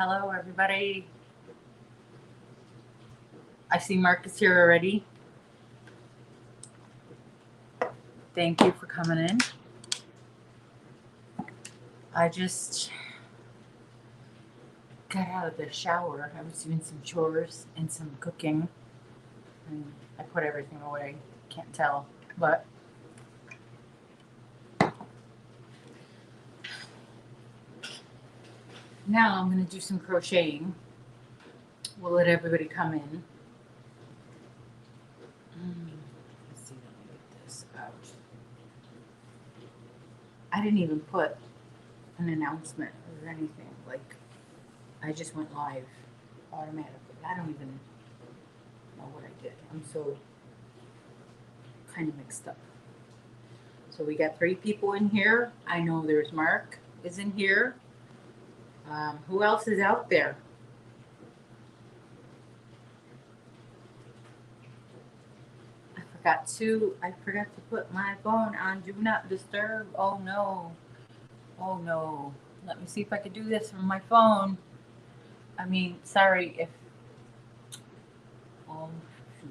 Hello, everybody. I see Marcus here already. Thank you for coming in. I just got out of the shower. I was doing some chores and some cooking. And I put everything away. Can't tell, but now I'm going to do some crocheting. We'll let everybody come in. Let's see, let me get this out. I didn't even put an announcement or anything. Like, I just went live automatically. I don't even know what I did. I'm so kind of mixed up. So we got 3 people in here. I know there's Mark is in here. Who else is out there? I forgot to put my phone on do not disturb. Oh no. Oh no. Let me see if I can do this from my phone. I mean, sorry if oh shoot.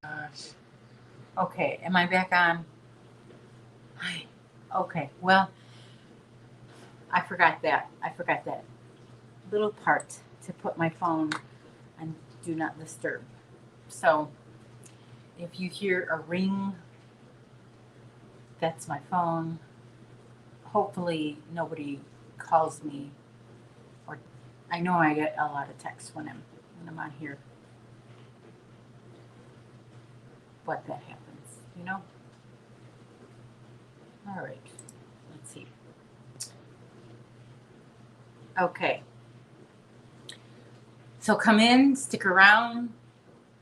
Gosh. Okay, am I back on? Hi. Okay, well, I forgot that little part to put my phone on do not disturb. So if you hear a ring, that's my phone. Hopefully nobody calls me, or I know I get a lot of texts when I'm on here. But that happens, you know? All right, let's see. Okay. So come in, stick around.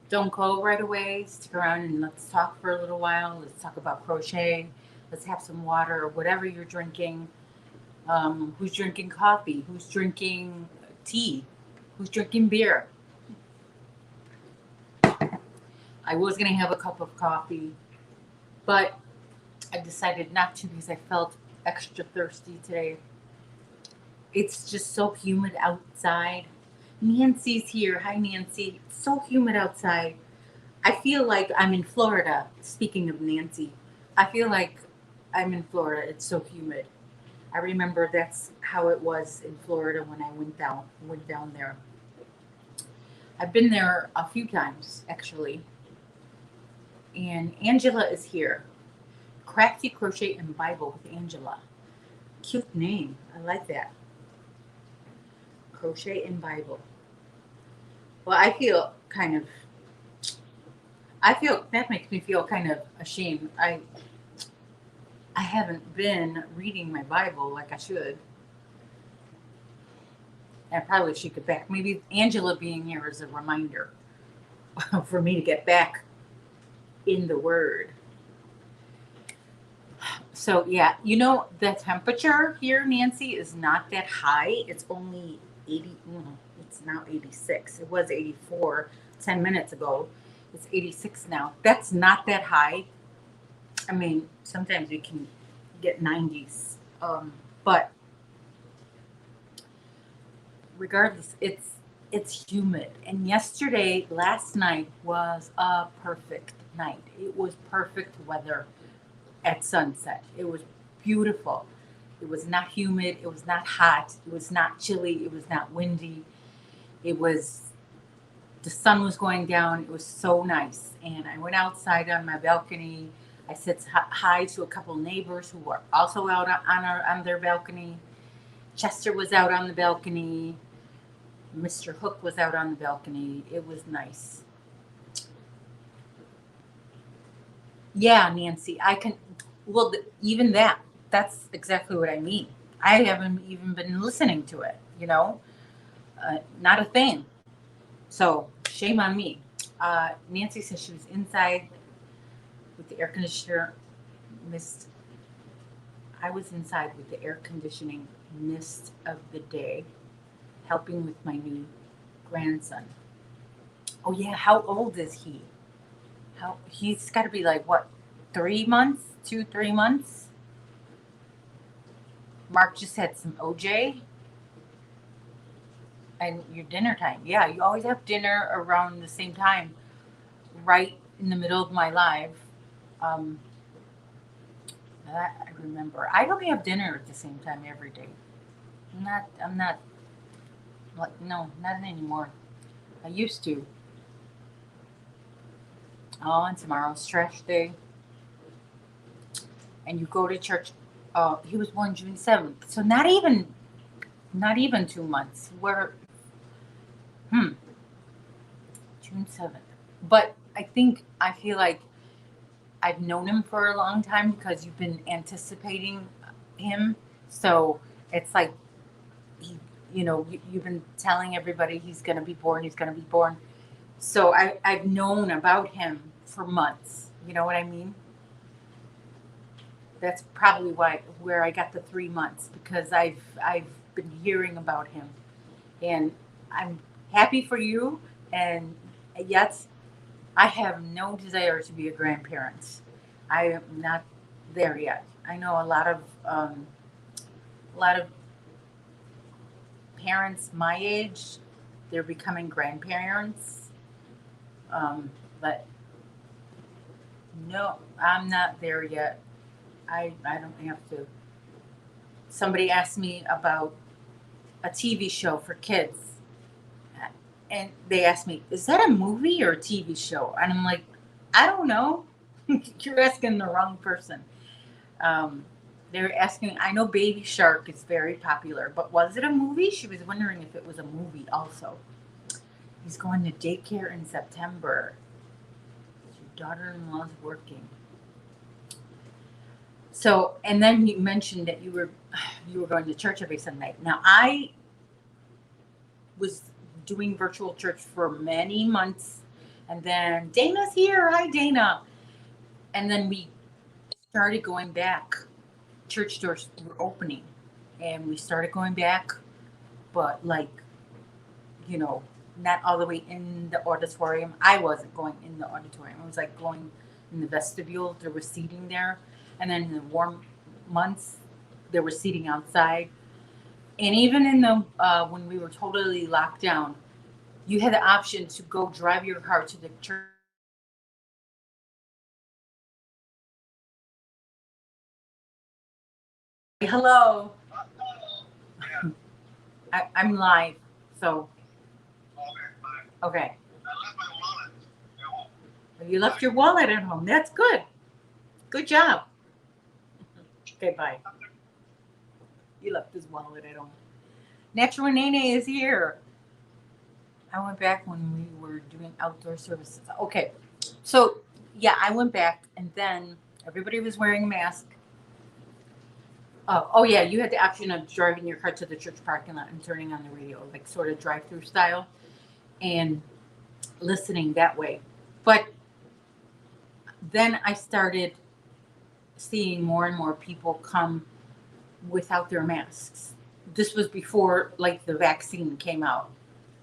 Don't go right away. Stick around and let's talk for a little while. Let's talk about crochet. Let's have some water or whatever you're drinking. Who's drinking coffee? Who's drinking tea? Who's drinking beer? I was going to have a cup of coffee, but I decided not to because I felt extra thirsty today. It's just so humid outside. Nancy's here. Hi, Nancy. It's so humid outside. I feel like I'm in Florida. Speaking of Nancy, I feel like I'm in Florida. It's so humid. I remember that's how it was in Florida when I went down there. I've been there a few times actually. And Angela is here. Crafty Crochet and Bible with Angela. Cute name. I like that. Crochet and Bible. Well, I feel that makes me feel kind of ashamed. I haven't been reading my Bible like I should. I probably should get back. Maybe Angela being here is a reminder for me to get back in the Word. So yeah, you know the temperature here, Nancy, is not that high. It's only 80. It's now 86. It was 84 10 minutes ago. It's 86 now. That's not that high. I mean, sometimes we can get 90s, but regardless, it's humid. And last night was a perfect night. It was perfect weather at sunset. It was beautiful. It was not humid. It was not hot. It was not chilly. It was not windy. The sun was going down. It was so nice. And I went outside on my balcony. I said hi to a couple neighbors who were also out on their balcony. Chester was out on the balcony. Mr. Hook was out on the balcony. It was nice. Yeah, Nancy, I can. Well, even that's exactly what I mean. I haven't even been listening to it, not a thing. So shame on me. Nancy says she was inside with the air conditioner mist. I was inside with the air conditioning mist of the day. helping with my new grandson. Oh yeah, how old is he? How he's got to be like what, 3 months, 2, 3 months. Mark just had some OJ and your dinner time. Yeah, you always have dinner around the same time, right in the middle of my live. Um, that I remember. I don't have dinner at the same time every day. I'm not like no, not anymore. I used to. Oh, and tomorrow's trash day. And you go to church. He was born June 7th, so not even 2 months. We're hmm, June 7th. But I feel like I've known him for a long time because you've been anticipating him. So it's like he, you've been telling everybody he's going to be born. He's going to be born. So I've known about him for months. You know what I mean? That's probably where I got the 3 months, because I've been hearing about him, and I'm happy for you. And yet, I have no desire to be a grandparent. I am not there yet. I know a lot of parents my age, they're becoming grandparents, but no, I'm not there yet. I don't have to. Somebody asked me about a TV show for kids, and they asked me, "Is that a movie or a TV show?" And I'm like, "I don't know." You're asking the wrong person. Um, they're asking. I know Baby Shark is very popular, but was it a movie? She was wondering if it was a movie also. He's going to daycare in September. Your daughter-in-law's working. So, and then you mentioned that you were going to church every Sunday. Now, I was doing virtual church for many months, and then Dana's here. Hi, Dana. And then we started going back. Church doors were opening, and we started going back, but like, you know, not all the way in the auditorium. I wasn't going in the auditorium. I was like going in the vestibule. There was seating there. And then in the warm months, there was seating outside. And even in the when we were totally locked down, you had the option to go drive your car to the church. Hello, I'm live. So okay, you left your wallet at home. That's good. Good job. Okay, bye. You left his wallet at home. Natural Nene is here. I went back when we were doing outdoor services. Okay, so yeah, I went back, and then everybody was wearing a mask. Oh yeah, you had the option of driving your car to the church parking lot and turning on the radio, like sort of drive-through style, and listening that way. But then I started seeing more and more people come without their masks. This was before like the vaccine came out,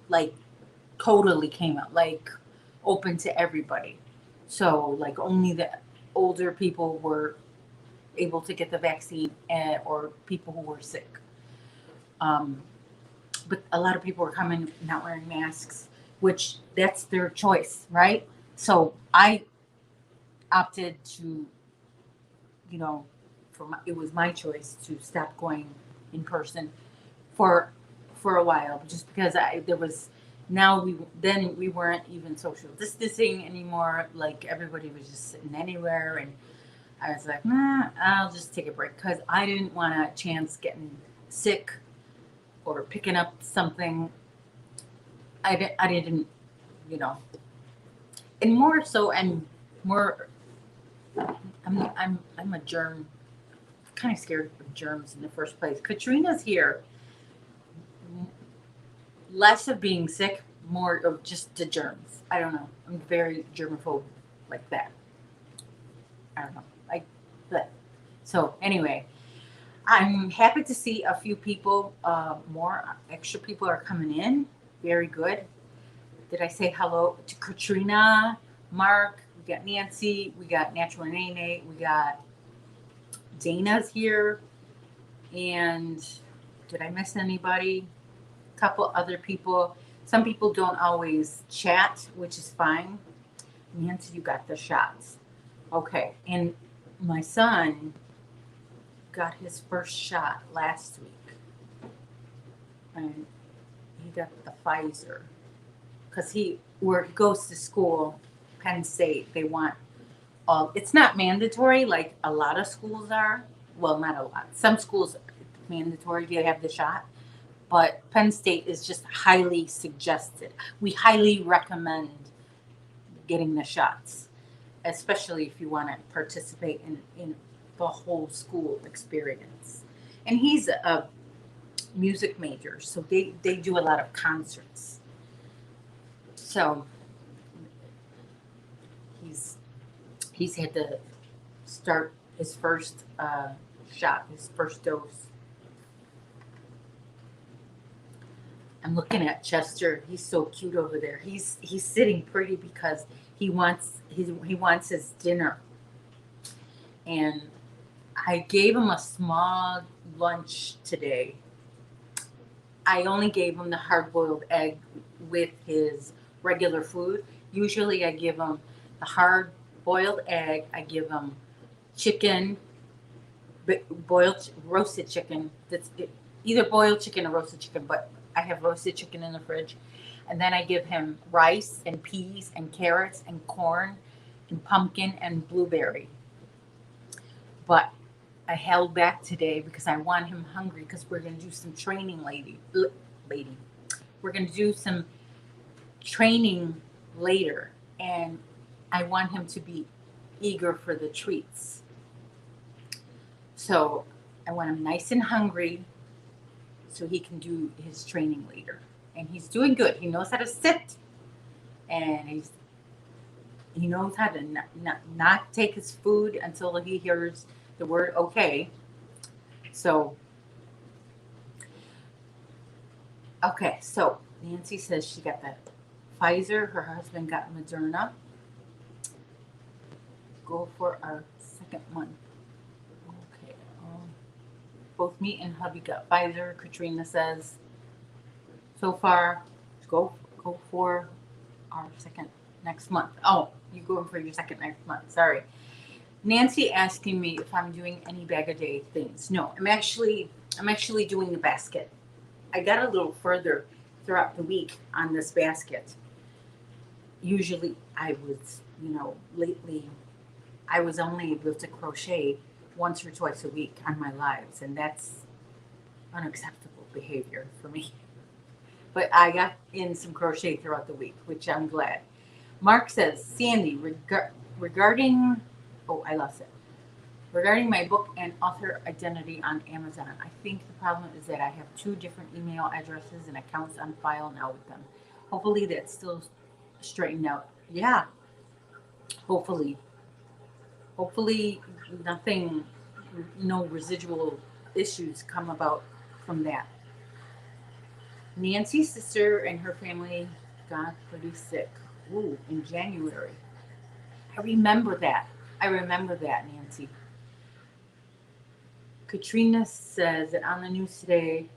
like totally came out, like open to everybody. So like only the older people were able to get the vaccine, or people who were sick. Um, but a lot of people were coming not wearing masks, which that's their choice, right? So I opted to, you know, it was my choice to stop going in person for a while, just because there was now we weren't even social distancing anymore. Like everybody was just sitting anywhere, and I was like, nah, I'll just take a break, because I didn't want a chance getting sick or picking up something. I didn't, you know, and more so, more. I'm a germ, kind of scared of germs in the first place. Katrina's here. Less of being sick, more of just the germs. I don't know. I'm very germaphobe like that. I don't know. But so anyway, I'm happy to see a few people, more extra people are coming in. Very good. Did I say hello to Katrina, Mark? We got Nancy. We got Natural Nene. We got Dana's here. And did I miss anybody? A couple other people. Some people don't always chat, which is fine. Nancy, you got the shots. Okay. And my son got his first shot last week. And he got the Pfizer. Because where he goes to school, Penn State, they want all, it's not mandatory like a lot of schools are. Well, not a lot. Some schools, it's mandatory to have the shot. But Penn State is just highly suggested. We highly recommend getting the shots, especially if you want to participate in the whole school experience. And he's a music major, so they do a lot of concerts. So he's had to start his first shot, his first dose. I'm looking at Chester. He's so cute over there. He's sitting pretty because he wants his dinner. And I gave him a small lunch today. I only gave him the hard-boiled egg with his regular food. Usually I give him the hard-boiled egg. I give him chicken, boiled roasted chicken. Either boiled chicken or roasted chicken, but I have roasted chicken in the fridge. And then I give him rice and peas and carrots and corn and pumpkin and blueberry. But I held back today because I want him hungry because we're going to do some training, lady. We're going to do some training later. And I want him to be eager for the treats. So I want him nice and hungry so he can do his training later. And he's doing good. He knows how to sit. And he knows how to not take his food until he hears the word okay. So, okay. So Nancy says she got the Pfizer. Her husband got Moderna. Go for our second month. Okay. Both me and hubby got Pfizer. Katrina says, so far, go for our second next month. Oh, you going for your second next month. Sorry. Nancy asking me if I'm doing any bag a day things. No, I'm actually doing the basket. I got a little further throughout the week on this basket. Usually I was, lately I was only able to crochet once or twice a week on my lives, and that's unacceptable behavior for me. But I got in some crochet throughout the week, which I'm glad. Mark says, Sandy, regarding, oh, I lost it. Regarding my book and author identity on Amazon, I think the problem is that I have 2 different email addresses and accounts on file now with them. Hopefully that's still straightened out. Yeah, hopefully. Hopefully nothing, no residual issues come about from that. Nancy's sister and her family got pretty sick. Ooh, in January. I remember that. Nancy. Katrina says that on the news today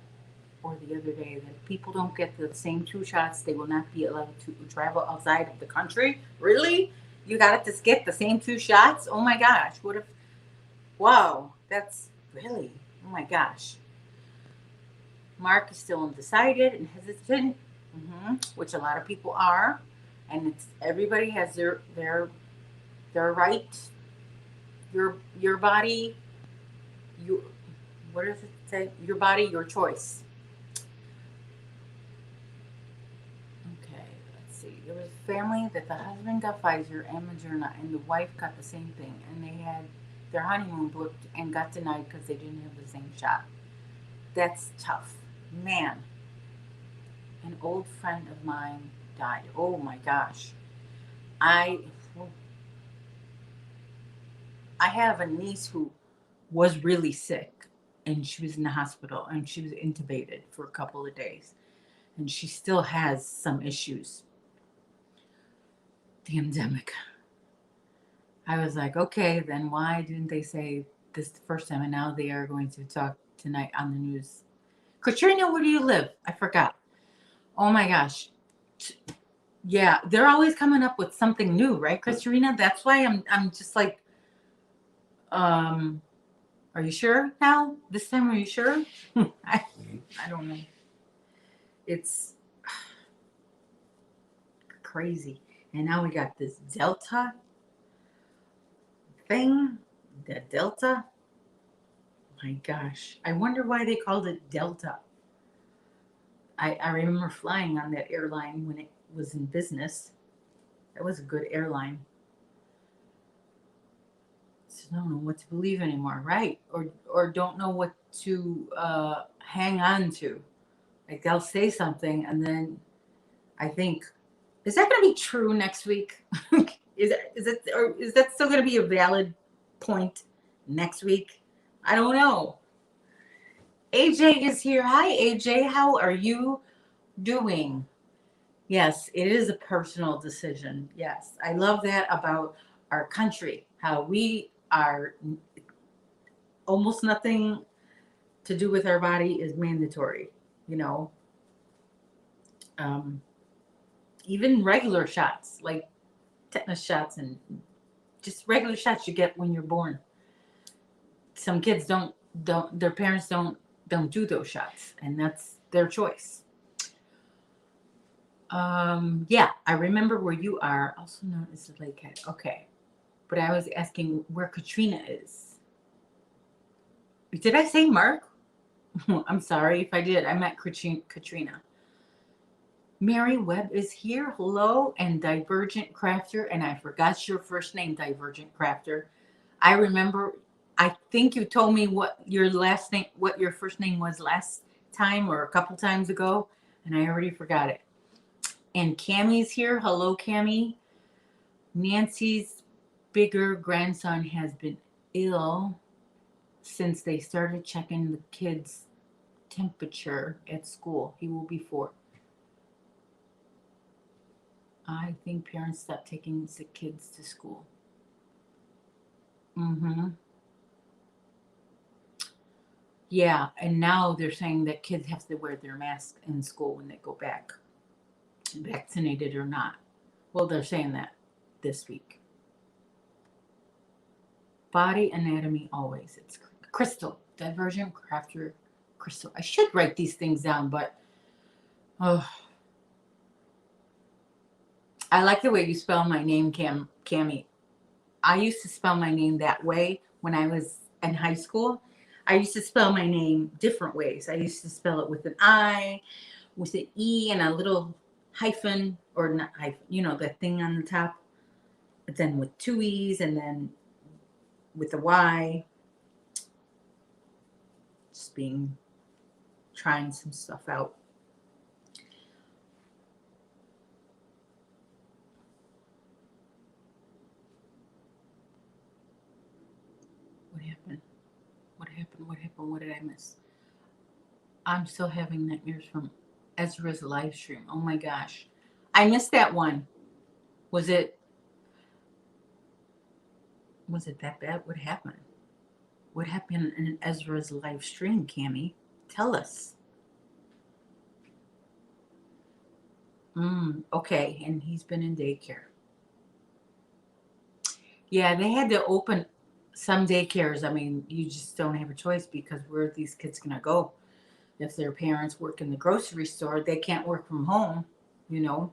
or the other day that if people don't get the same 2 shots, they will not be allowed to travel outside of the country. Really? You got to get the same 2 shots? Oh my gosh. What if, wow, that's really, oh my gosh. Mark is still undecided and hesitant, which a lot of people are, and everybody has their right. Your body, what does it say? Your body, your choice. Okay, let's see. There was a family that the husband got Pfizer and Moderna, and the wife got the same thing, and they had their honeymoon booked and got denied because they didn't have the same shot. That's tough. Man, an old friend of mine died. Oh my gosh. I have a niece who was really sick. and she was in the hospital and she was intubated for a couple of days. And she still has some issues. The endemic. I was like, okay, then why didn't they say this the first time? And now they are going to talk tonight on the news. Katrina, where do you live? I forgot. Oh my gosh. Yeah, they're always coming up with something new, right, Katrina? That's why I'm just like, are you sure now? This time, are you sure? I don't know. It's crazy. And now we got this Delta thing. The Delta. My gosh. I wonder why they called it Delta. I remember flying on that airline when it was in business. That was a good airline. So I don't know what to believe anymore, right? Or don't know what to hang on to. Like they'll say something and then I think, is that going to be true next week? Is that still going to be a valid point next week? I don't know. AJ is here. Hi, AJ. How are you doing? Yes, it is a personal decision. Yes, I love that about our country. How we are almost nothing to do with our body is mandatory. You know, um, even regular shots like tetanus shots and just regular shots you get when you're born. Some kids don't their parents don't do those shots, and that's their choice. Yeah, I remember where you are, also known as the lake cat. Okay, but I was asking where Katrina is. Did I say Mark? I'm sorry if I did. I meant Katrina. Mary Webb is here. Hello, and Divergent Crafter. And I forgot your first name, Divergent Crafter. I remember. I think you told me what your last name, what your first name was last time or a couple times ago, and I already forgot it. And Cammie's here. Hello, Cammie. Nancy's bigger grandson has been ill since they started checking the kids' temperature at school. He will be 4. I think parents stopped taking sick kids to school. Mm-hmm. Yeah, and now they're saying that kids have to wear their mask in school when they go back, vaccinated or not. Well, they're saying that this week. Body anatomy always. It's Crystal, Divergent Crafter Crystal. I should write these things down, but oh, I like the way you spell my name, Cammie. I used to spell my name that way when I was in high school. I used to spell my name different ways. I used to spell it with an I, with an E, and a little hyphen, or not hyphen, that thing on the top. But then with 2 E's, and then with a Y. Just trying some stuff out. What happened? What happened? What happened? What did I miss? I'm still having nightmares from Ezra's live stream. Oh my gosh. I missed that one. Was it that bad? What happened? What happened in Ezra's live stream, Cammie? Tell us. Okay, and he's been in daycare. Yeah, they had to open some daycares. I mean, you just don't have a choice because where are these kids going to go? If their parents work in the grocery store, they can't work from home, you know.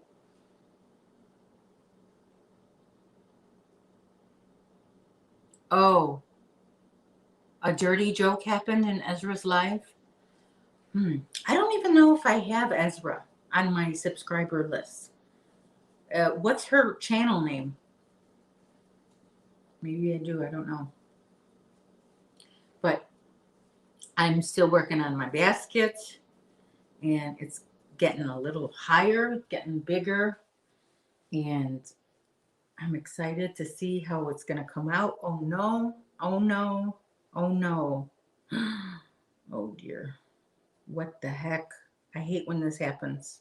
Oh, a dirty joke happened in Ezra's live? I don't even know if I have Ezra on my subscriber list. What's her channel name? Maybe I do. I don't know. But I'm still working on my basket, and it's getting a little higher, getting bigger, and I'm excited to see how it's going to come out. Oh no. Oh no. Oh no. dear. What the heck? I hate when this happens.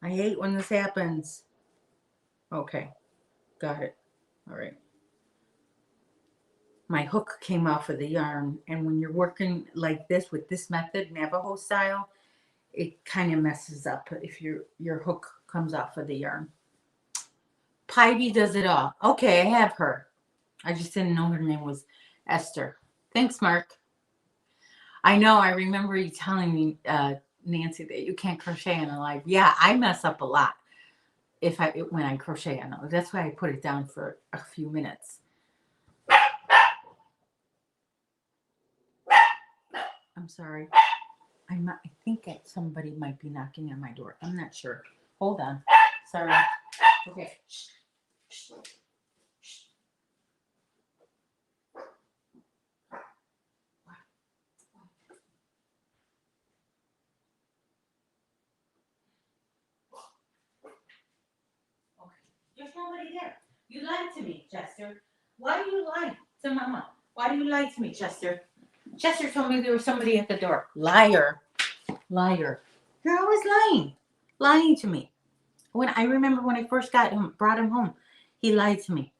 I hate when this happens. Okay, got it. All right. My hook came off of the yarn, and when you're working like this with this method, Navajo style, it kind of messes up if your hook comes off of the yarn. Pivy does it all. Okay, I have her. I just didn't know her name was Esther. Thanks, Mark. I know. I remember you telling me, Nancy, that you can't crochet in a live. Yeah, I mess up a lot when I crochet. I know. That's why I put it down for a few minutes. I'm sorry. I think that somebody might be knocking on my door. I'm not sure. Hold on. Sorry. Okay. There's nobody there. You lied to me, Chester. Why do you lie to Mama? Why do you lie to me, Chester? Chester told me there was somebody at the door. Liar. Liar. You're always lying. Lying to me. I remember when I first brought him home, he lied to me.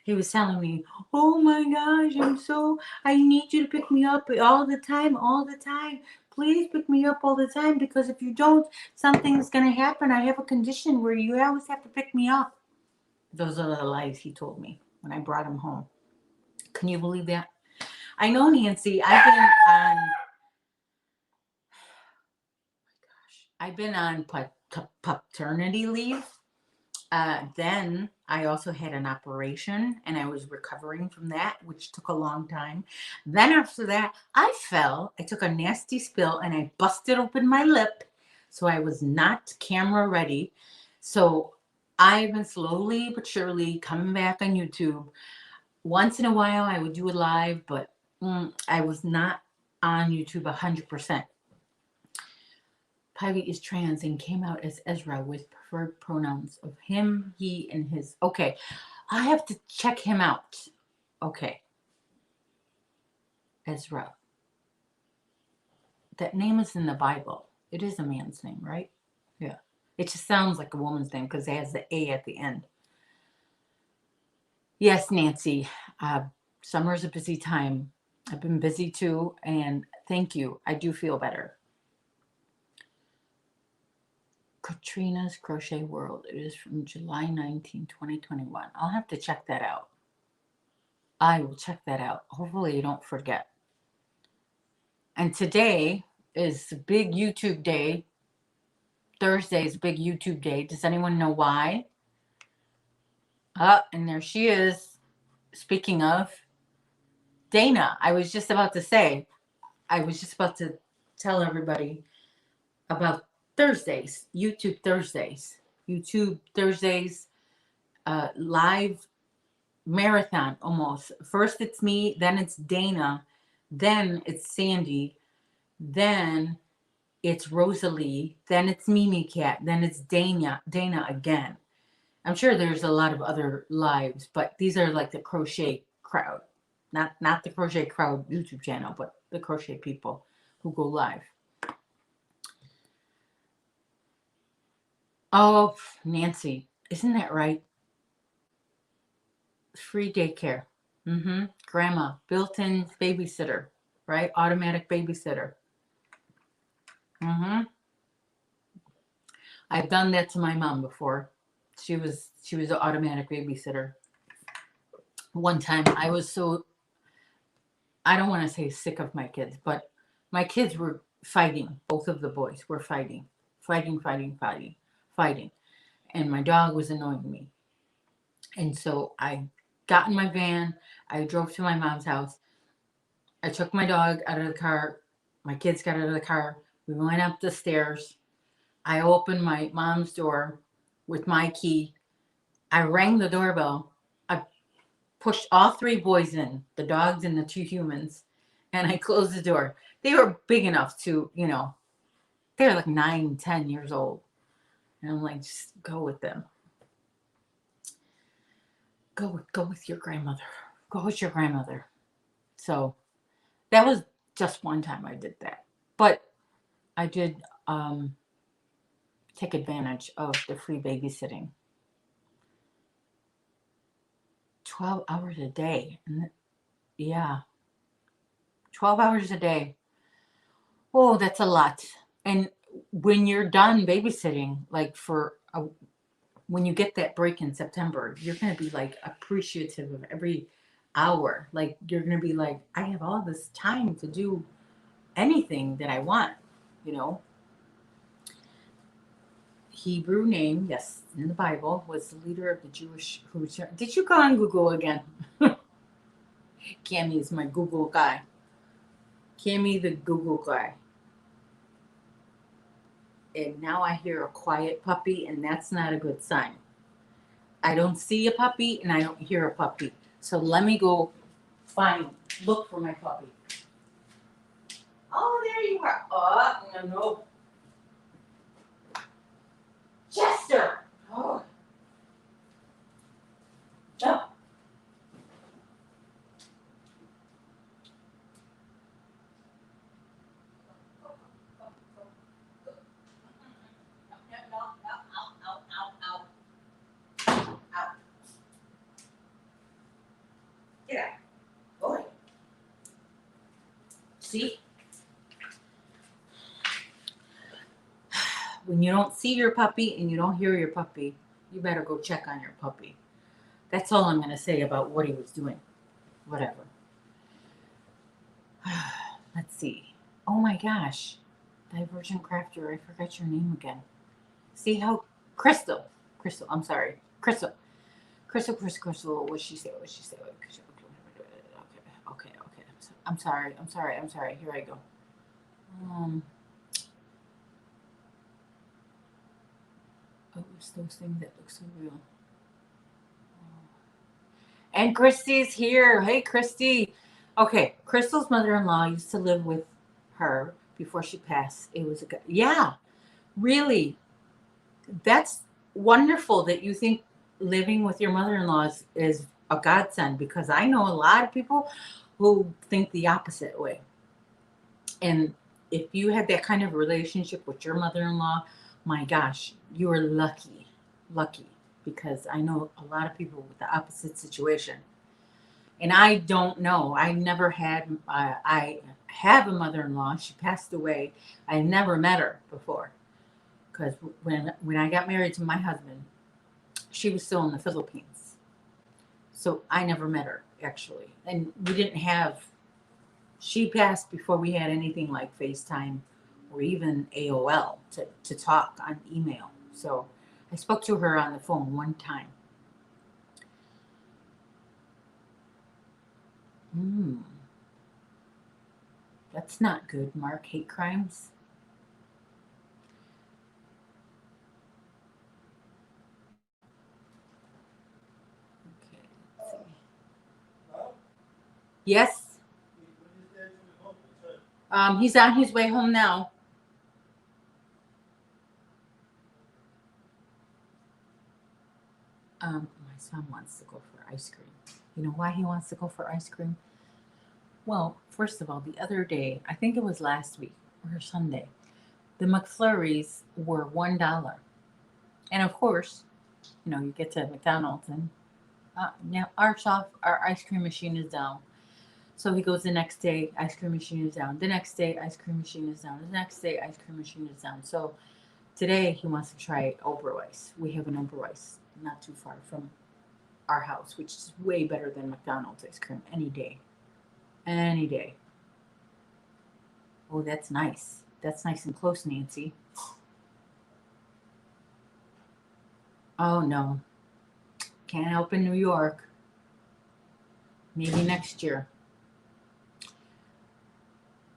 He was telling me, oh my gosh, I need you to pick me up all the time. Please pick me up all the time, because if you don't, something's going to happen. I have a condition where you always have to pick me up. Those are the lies he told me when I brought him home. Can you believe that? I know, Nancy. I've been on paternity leave. Then I also had an operation, and I was recovering from that, which took a long time. Then after that, I fell. I took a nasty spill, and I busted open my lip. So I was not camera ready. So I've been slowly but surely coming back on YouTube. Once in a while, I would do it live, but I was not on YouTube 100%. Pivy is trans and came out as Ezra with preferred pronouns of him, he, and his. Okay, I have to check him out. Okay. Ezra. That name is in the Bible. It is a man's name, right? Yeah. It just sounds like a woman's name because it has the A at the end. Yes, Nancy. Summer's a busy time. I've been busy too, and thank you. I do feel better. Katrina's Crochet World. It is from July 19, 2021. I'll have to check that out. I will check that out. Hopefully you don't forget. And today is big YouTube day. Thursday is big YouTube day. Does anyone know why? And there she is. Speaking of Dana, I was just about to tell everybody about Thursdays, YouTube Thursdays, live marathon almost. First it's me, then it's Dana, then it's Sandy, then it's Rosalie, then it's Mimi Cat, then it's Dana again. I'm sure there's a lot of other lives, but these are like the crochet crowd. Not the Crochet Crowd YouTube channel, but the crochet people who go live. Oh, Nancy, isn't that right? Free daycare. Grandma, built-in babysitter, right? Automatic babysitter. I've done that to my mom before. She was an automatic babysitter. One time I was so, I don't want to say sick of my kids, but my kids were fighting. Both of the boys were fighting. And my dog was annoying me. And so I got in my van. I drove to my mom's house. I took my dog out of the car. My kids got out of the car. We went up the stairs. I opened my mom's door with my key. I rang the doorbell. I pushed all three boys in, the dogs and the two humans, and I closed the door. They were big enough to, they were like 9, 10 years old. And I'm like, just go with them. Go with your grandmother. Go with your grandmother. So that was just one time I did that. But I did take advantage of the free babysitting. 12 hours a day. Yeah, 12 hours a day. Oh, that's a lot. And when you're done babysitting, like when you get that break in September, you're going to be like appreciative of every hour. Like you're going to be like, I have all this time to do anything that I want, you know. Hebrew name, yes, in the Bible, was the leader of the Jewish who returned. Did you go on Google again? Cammy is my Google guy. Cammy the Google guy. And now I hear a quiet puppy, and that's not a good sign. I don't see a puppy, and I don't hear a puppy. So let me go look for my puppy. Oh, there you are. Oh, no. Chester! Oh. No. Out. Get out. Boy. See? When you don't see your puppy and you don't hear your puppy, you better go check on your puppy. That's all I'm going to say about what he was doing. Whatever. Let's see. Oh my gosh. Divergent Crafter. I forgot your name again. See how Crystal. I'm sorry. Crystal. What'd she say? Okay. I'm sorry. Here I go. Oh, it's those things that look so real. And Christy's here. Hey, Christy. Okay, Crystal's mother-in-law used to live with her before she passed. It was yeah, really. That's wonderful that you think living with your mother-in-law is a godsend, because I know a lot of people who think the opposite way. And if you had that kind of relationship with your mother-in-law, my gosh, you are lucky, because I know a lot of people with the opposite situation. And I don't know. I never had. I have a mother-in-law. She passed away. I never met her before, because when I got married to my husband, she was still in the Philippines. So I never met her, actually. And we didn't have. She passed before we had anything like FaceTime or even AOL to talk on email. So I spoke to her on the phone one time. That's not good, Mark. Hate crimes. Okay, let's see. Yes. He's on his way home now. My son wants to go for ice cream. You know why he wants to go for ice cream? Well, first of all, the other day, I think it was last week or Sunday, the McFlurries were $1. And of course, you get to McDonald's and now our ice cream machine is down. So he goes the next day, ice cream machine is down. The next day, ice cream machine is down. The next day, ice cream machine is down. So today he wants to try Oberweis. We have an Oberweis not too far from our house, which is way better than McDonald's ice cream any day. Any day. Oh, that's nice. That's nice and close, Nancy. Oh, no. Can't help in New York. Maybe next year.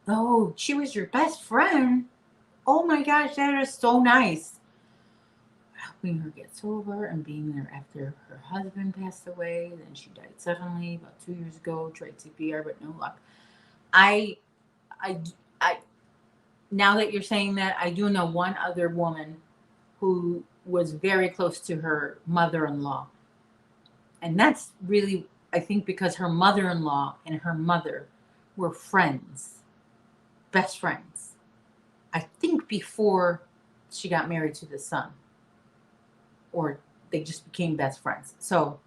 Oh, she was your best friend. Oh my gosh, that is so nice. Helping her get sober and being there after her husband passed away. Then she died suddenly about 2 years ago. Tried CPR, but no luck. I, I, now that you're saying that, I do know one other woman who was very close to her mother-in-law. And that's really, I think, because her mother-in-law and her mother were friends, best friends. I think before she got married to the son, or they just became best friends. So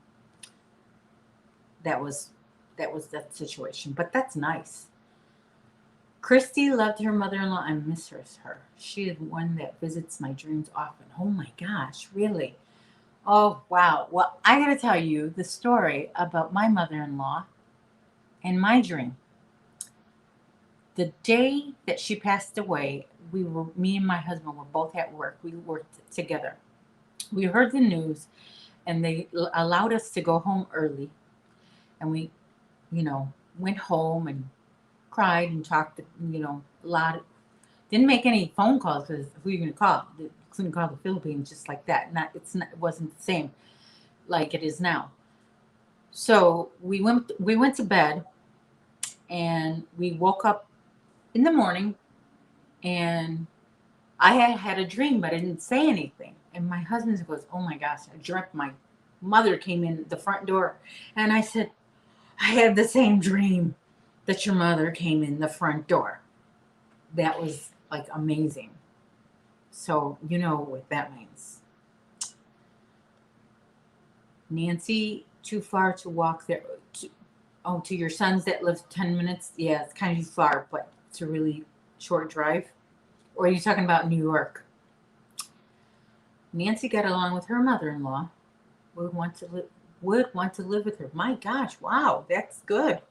that was that situation. But that's nice. Christy loved her mother-in-law. I miss her. She is one that visits my dreams often. Oh my gosh, really? Oh wow. Well, I gotta tell you the story about my mother-in-law and my dream. The day that she passed away, me and my husband were both at work. We worked together. We heard the news and they allowed us to go home early. And we, went home and cried and talked, a lot. Didn't make any phone calls because who are you going to call? You couldn't call the Philippines just like that. It wasn't the same like it is now. So we went to bed and we woke up in the morning and I had a dream, but I didn't say anything. And my husband goes, "Oh my gosh, I dreamt my mother came in the front door." And I said, "I had the same dream that your mother came in the front door." That was like amazing. So you know what that means. Nancy, too far to walk there. To your sons that live 10 minutes? Yeah, it's kind of far, but it's a really short drive. Or are you talking about New York? Nancy got along with her mother-in-law. Would want to live with her. My gosh, wow, that's good.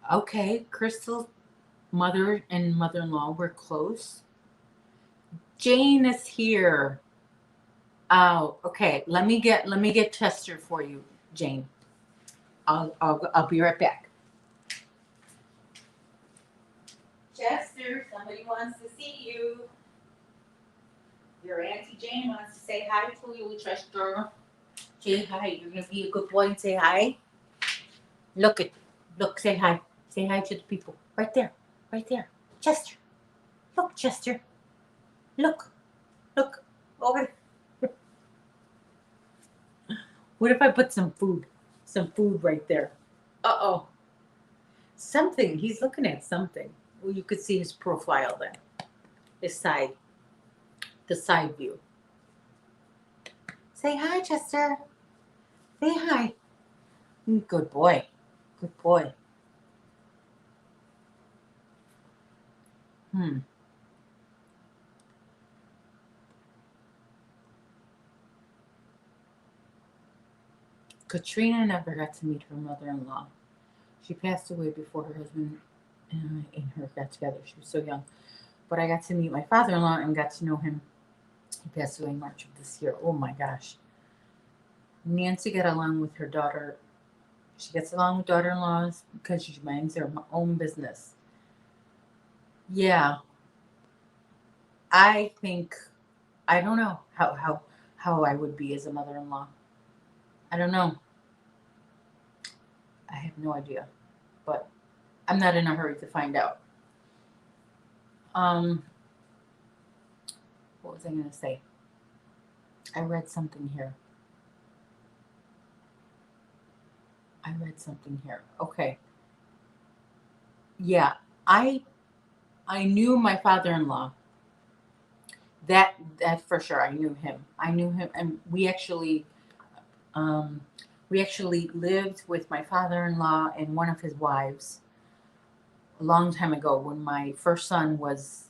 Okay, Crystal's mother and mother-in-law were close. Jane is here. Oh, okay. Let me get Chester for you, Jane. I'll be right back. Chester, somebody wants to see you. Your Auntie Jane wants to say hi to you, Chester. Say hi. You're gonna be a good boy and say hi. Look, say hi. Say hi to the people. Right there. Right there. Chester. Look, Chester. Look. Look. Over there. What if I put some food? Some food right there. Uh-oh. Something. He's looking at something. Well, you could see his profile then. His side. The side view. Say hi, Chester. Say hi. Good boy. Good boy. Hmm. Katrina never got to meet her mother-in-law. She passed away before her husband and her got together. She was so young. But I got to meet my father-in-law and got to know him. He passed away in March of this year. Oh my gosh. Nancy got along with her daughter. She gets along with daughter-in-laws because she minds their own business. Yeah, I think I don't know how I would be as a mother-in-law. I don't know. I have no idea, but I'm not in a hurry to find out. Um, what was I going to say? I read something here. Okay. Yeah, I I knew my father-in-law. That for sure. I knew him. And um, we actually lived with my father-in-law and one of his wives a long time ago when my first son was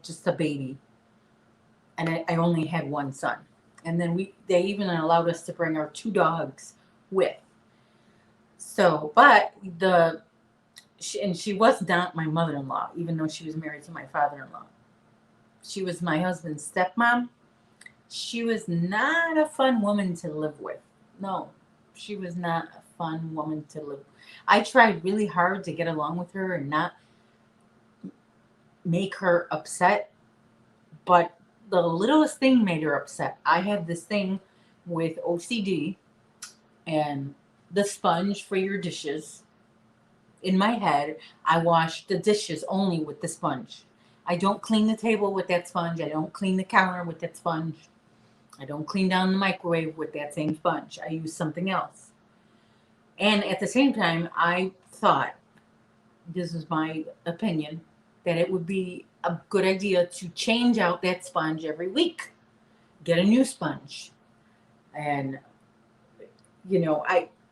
just a baby, and I only had one son. And then they even allowed us to bring our two dogs with. So, but and she was not my mother-in-law, even though she was married to my father-in-law. She was my husband's stepmom. She was not a fun woman to live with. No, she was not a fun woman to live with. I tried really hard to get along with her and not make her upset, but the littlest thing made her upset. I have this thing with OCD and the sponge for your dishes. In my head, I wash the dishes only with the sponge. I don't clean the table with that sponge. I don't clean the counter with that sponge. I don't clean down the microwave with that same sponge. I use something else. And at the same time, I thought, this is my opinion, that it would be a good idea to change out that sponge every week. Get a new sponge. And,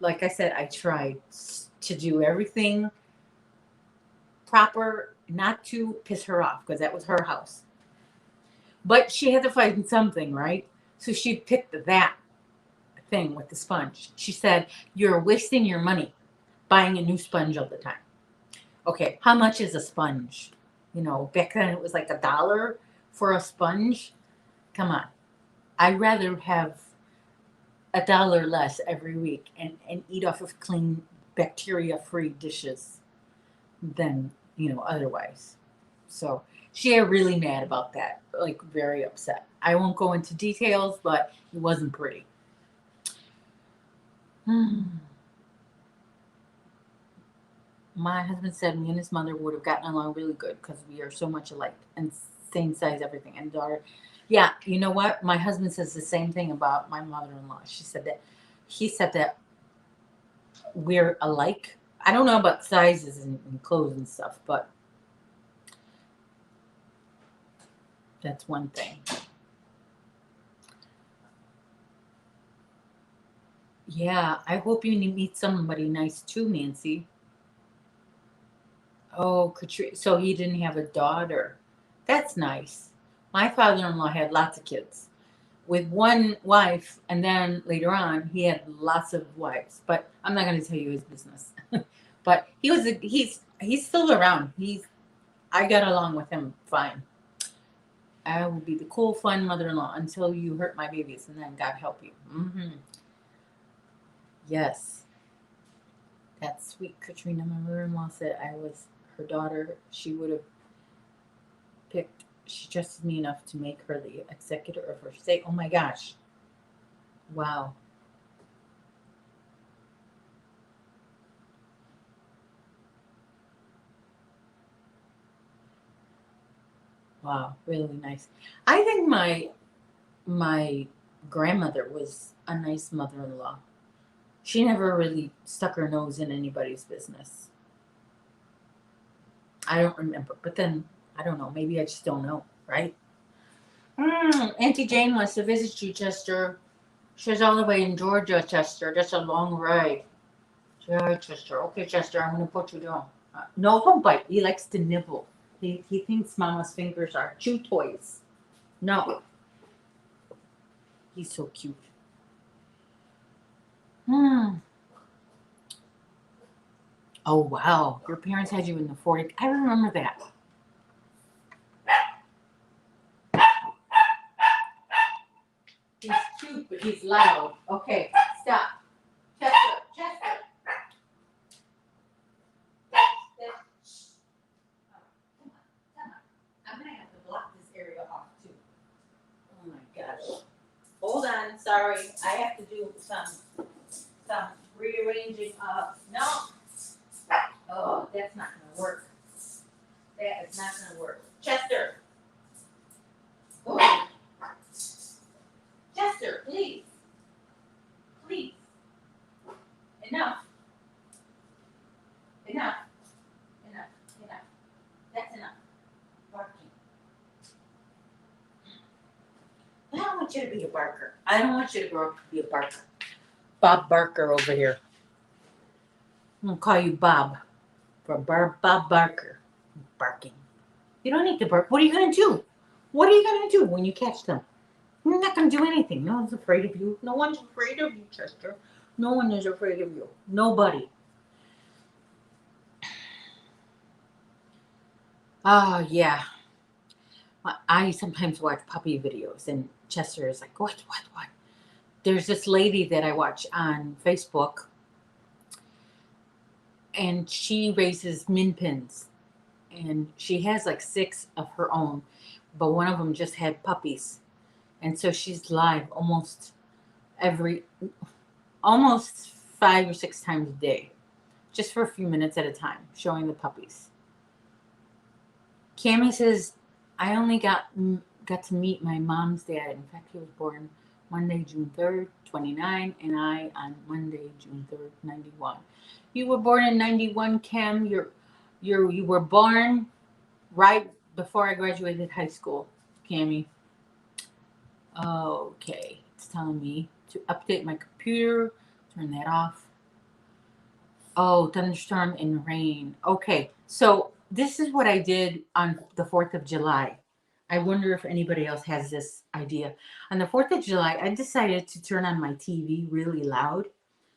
like I said, I tried to do everything proper, not to piss her off, because that was her house. But she had to find something, right? So she picked that thing with the sponge. She said, "You're wasting your money buying a new sponge all the time." Okay, how much is a sponge? Back then it was like $1 for a sponge. Come on. I'd rather have $1 less every week and eat off of clean, bacteria-free dishes than, otherwise. So she got really mad about that, like very upset. I won't go into details, but it wasn't pretty. My husband said me and his mother would have gotten along really good because we are so much alike and same size everything. And daughter, yeah, you know what? My husband says the same thing about my mother-in-law. He said that we're alike. I don't know about sizes and clothes and stuff, but that's one thing. Yeah, I hope you meet somebody nice too, Nancy. Oh, Katrina. So he didn't have a daughter. That's nice. My father-in-law had lots of kids with one wife, and then later on he had lots of wives. But I'm not going to tell you his business. But he's still around. I got along with him fine. I will be the cool, fun mother-in-law until you hurt my babies, and then God help you. Yes, that's sweet. Katrina, my mother-in-law, said I was her daughter. She would have picked. She trusted me enough to make her the executor of her estate. Oh my gosh! Wow. Wow, really nice. I think my grandmother was a nice mother-in-law. She never really stuck her nose in anybody's business. I don't remember, but then I don't know. Maybe I just don't know, right? Auntie Jane wants to visit you, Chester. She's all the way in Georgia, Chester. That's a long ride. Yeah, Chester. Okay, Chester, I'm going to put you down. No, don't bite. He likes to nibble. He thinks Mama's fingers are chew toys. No, he's so cute. Oh, wow. Your parents had you in the 40s. I remember that. He's cute, but he's loud. Okay, stop. Chester, Chester. I'm going to have to block this area off, too. Oh, my gosh. Hold on. Sorry. I have to do some rearranging of. No. Oh, that's not going to work. That is not going to work. Chester. Oh. Chester, please. Please. Enough. Enough. Enough. Enough. That's enough. Barking. I don't want you to be a barker. I don't want you to grow up to be a barker. Bob Barker over here. I'm going to call you Bob. For Bob Barker. Barking. You don't need to bark. What are you going to do? What are you going to do when you catch them? You're not going to do anything. No one's afraid of you. No one's afraid of you, Chester. No one is afraid of you. Nobody. Oh, yeah. I sometimes watch puppy videos, and Chester is like, what? There's this lady that I watch on Facebook, and she raises min pins, and she has like 6 of her own, but one of them just had puppies, and so she's live almost 5 or 6 times a day, just for a few minutes at a time, showing the puppies. Cammie says, I only got to meet my mom's dad. In fact, he was born Monday, June 3rd, 29, and I on Monday, June 3rd, 91. You were born in 91, Cam. You were born right before I graduated high school, Cammy. Okay, it's telling me to update my computer. Turn that off. Oh, thunderstorm and rain. Okay, so this is what I did on the 4th of July. I wonder if anybody else has this idea. On the 4th of July, I decided to turn on my TV really loud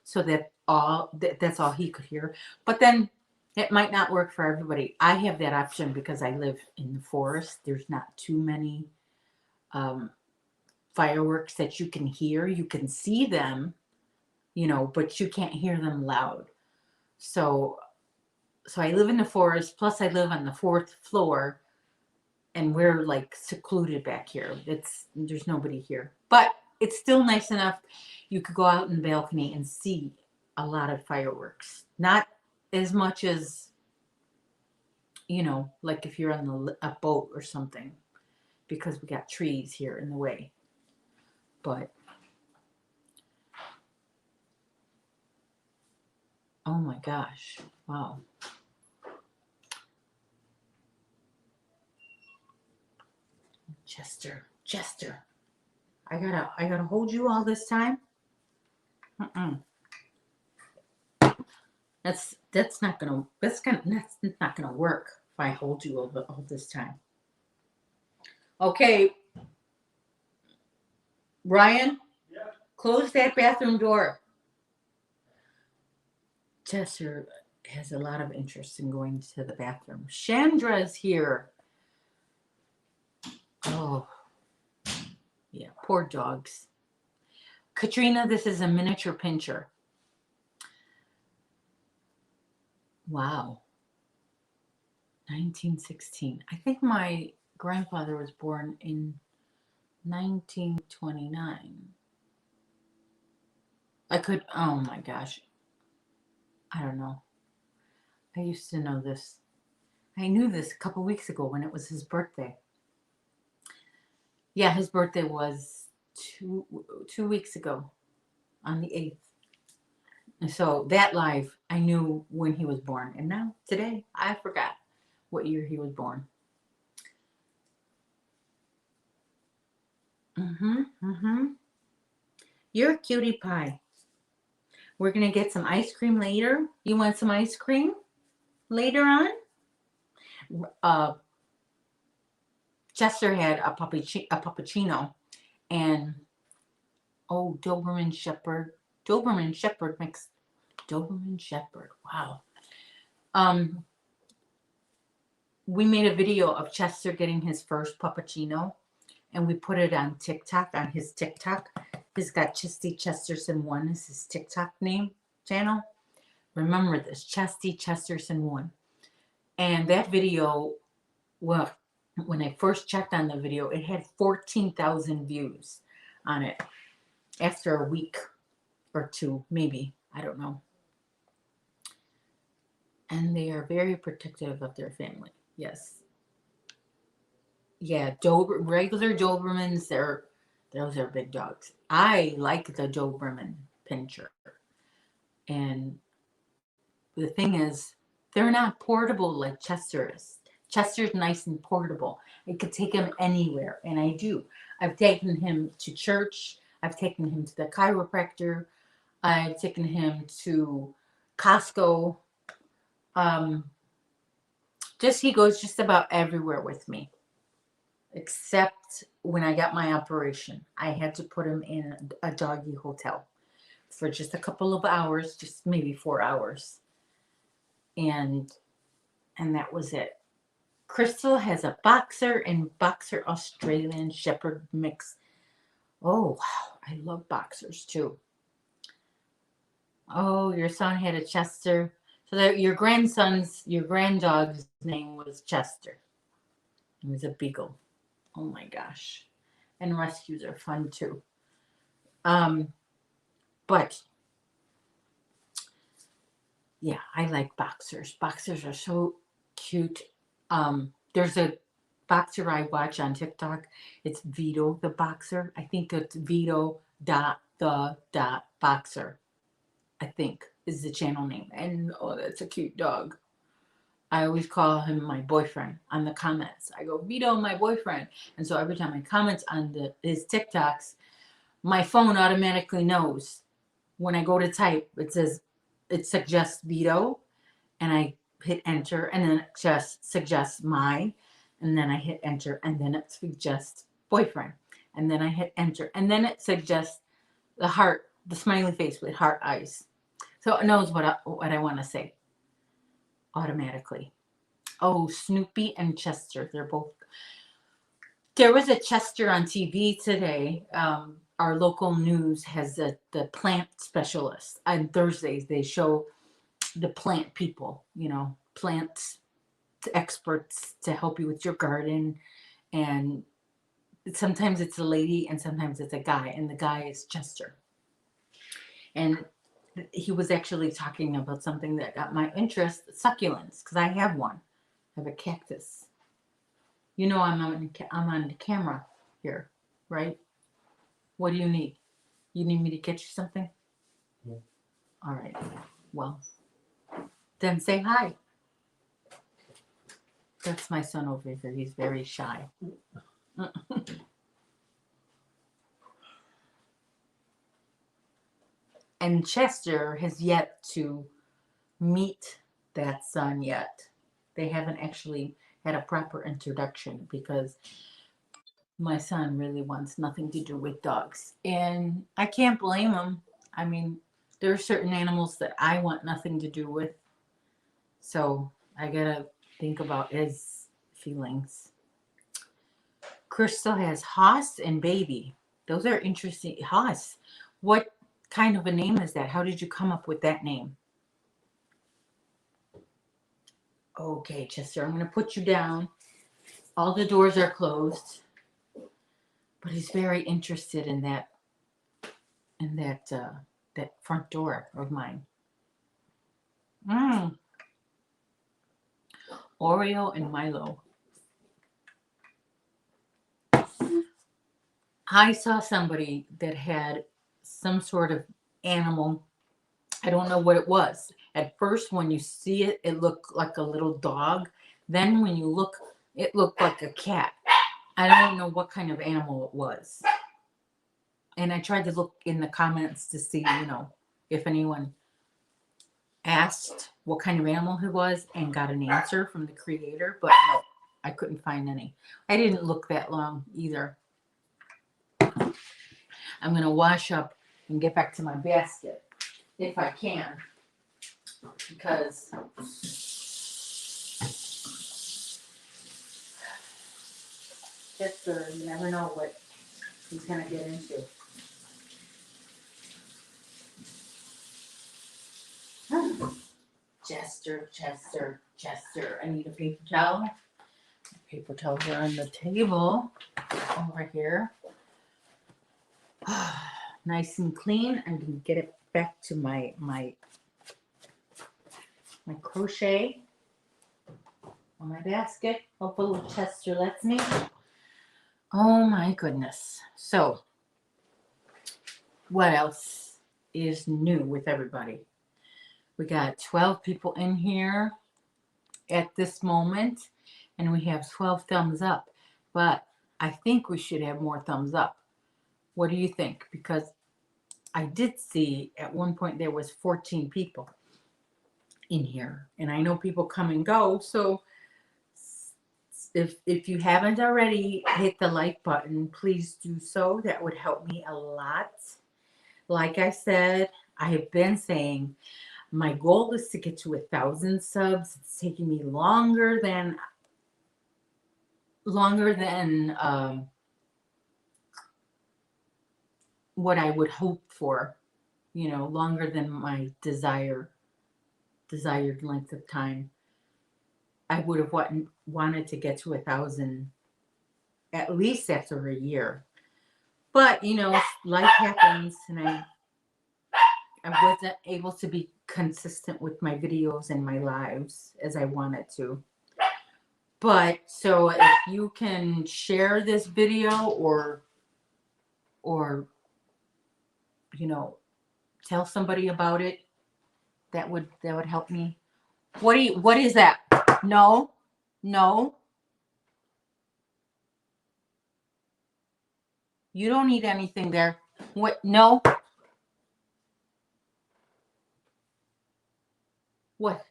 so that's all he could hear. But then it might not work for everybody. I have that option because I live in the forest. There's not too many um, fireworks that you can hear. You can see them, but you can't hear them loud. So I live in the forest, plus I live on the 4th floor, and we're like secluded back here. There's nobody here. But it's still nice enough you could go out in the balcony and see a lot of fireworks. Not as much as, like if you're on a boat or something, because we got trees here in the way. But oh my gosh. Wow. Chester. I gotta hold you all this time. That's not gonna work if I hold you all this time. Okay, Ryan, yeah. Close that bathroom door. Chester has a lot of interest in going to the bathroom. Chandra's here. Oh, yeah, poor dogs. Katrina, this is a miniature pincher. Wow. 1916. I think my grandfather was born in 1929. Oh my gosh. I don't know. I used to know this. I knew this a couple weeks ago when it was his birthday. Yeah, his birthday was two weeks ago on the 8th. And so that live, I knew when he was born. And now, today, I forgot what year he was born. You're a cutie pie. We're going to get some ice cream later. You want some ice cream later on? Chester had a puppuccino, and Doberman Shepherd mix. Doberman Shepherd. Wow. We made a video of Chester getting his first puppuccino, and we put it on TikTok, on his TikTok. He's got Chesty Chesterton 1 is his TikTok channel. Remember this, Chesty Chesterton 1. And that video, well, when I first checked on the video, it had 14,000 views on it after a week or two, maybe. I don't know. And they are very protective of their family. Yes. Yeah, regular Dobermans, those are big dogs. I like the Doberman pincher. And the thing is, they're not portable like Chester is. Chester's nice and portable. I could take him anywhere, and I do. I've taken him to church. I've taken him to the chiropractor. I've taken him to Costco. He goes just about everywhere with me. Except when I got my operation. I had to put him in a doggy hotel for just a couple of hours, just maybe 4 hours. And that was it. Crystal has a boxer and boxer Australian Shepherd mix. Oh, wow. I love boxers too. Oh, your son had a Chester. So your granddog's name was Chester. He was a beagle. Oh my gosh. And rescues are fun too. But yeah, I like boxers. Boxers are so cute. There's a boxer I watch on TikTok. It's Vito the Boxer. I think it's Vito the Boxer. I think is the channel name. And oh, that's a cute dog. I always call him my boyfriend on the comments. I go, Vito, my boyfriend. And so every time I comment on his TikToks, my phone automatically knows. When I go to type, it suggests Vito, and I hit enter, and then it just suggests my, and then I hit enter, and then it suggests boyfriend, and then I hit enter, and then it suggests the heart, the smiley face with heart eyes. So it knows what I want to say automatically. Oh, Snoopy and Chester, they're both. There was a Chester on TV today. Our local news has the plant specialist. On Thursdays, they show the plant people, plant experts to help you with your garden. And sometimes it's a lady and sometimes it's a guy. And the guy is Chester. And he was actually talking about something that got my interest, succulents, because I have one. I have a cactus. I'm on the camera here, right? What do you need? You need me to get you something? Yeah. All right. Well, then say hi. That's my son over here. He's very shy. And Chester has yet to meet that son yet. They haven't actually had a proper introduction because my son really wants nothing to do with dogs. And I can't blame him. I mean, there are certain animals that I want nothing to do with. So I gotta think about his feelings. Crystal has Haas and Baby. Those are interesting. Haas. What kind of a name is that? How did you come up with that name? Okay, Chester, I'm going to put you down. All the doors are closed. But he's very interested in that front door of mine. Oreo and Milo. I saw somebody that had some sort of animal. I don't know what it was. At first, when you see it, it looked like a little dog. Then when you look, it looked like a cat. I don't know what kind of animal it was. And I tried to look in the comments to see, if anyone asked what kind of animal it was and got an answer from the creator. But no, I couldn't find any. I didn't look that long either. I'm going to wash up and get back to my basket if I can, because Chester, you never know what he's going to get into. Chester. I need a paper towel. Paper towels are on the table over here. Nice and clean. I'm going to get it back to my crochet on my basket. Hopefully Chester lets me. Oh my goodness. So, what else is new with everybody? We got 12 people in here at this moment, and we have 12 thumbs up. But I think we should have more thumbs up. What do you think? Because I did see at one point there was 14 people in here, and I know people come and go. So if you haven't already hit the like button, please do so. That would help me a lot. Like I said, I have been saying my goal is to get to 1,000 subs. It's taking me longer than what I would hope for, longer than my desired length of time. I would have wanted to get to 1,000 at least after a year. But, life happens, and I wasn't able to be consistent with my videos and my lives as I wanted to. But so if you can share this video or tell somebody about it, that would help me. What is that? No, no. You don't need anything there. What? No. What?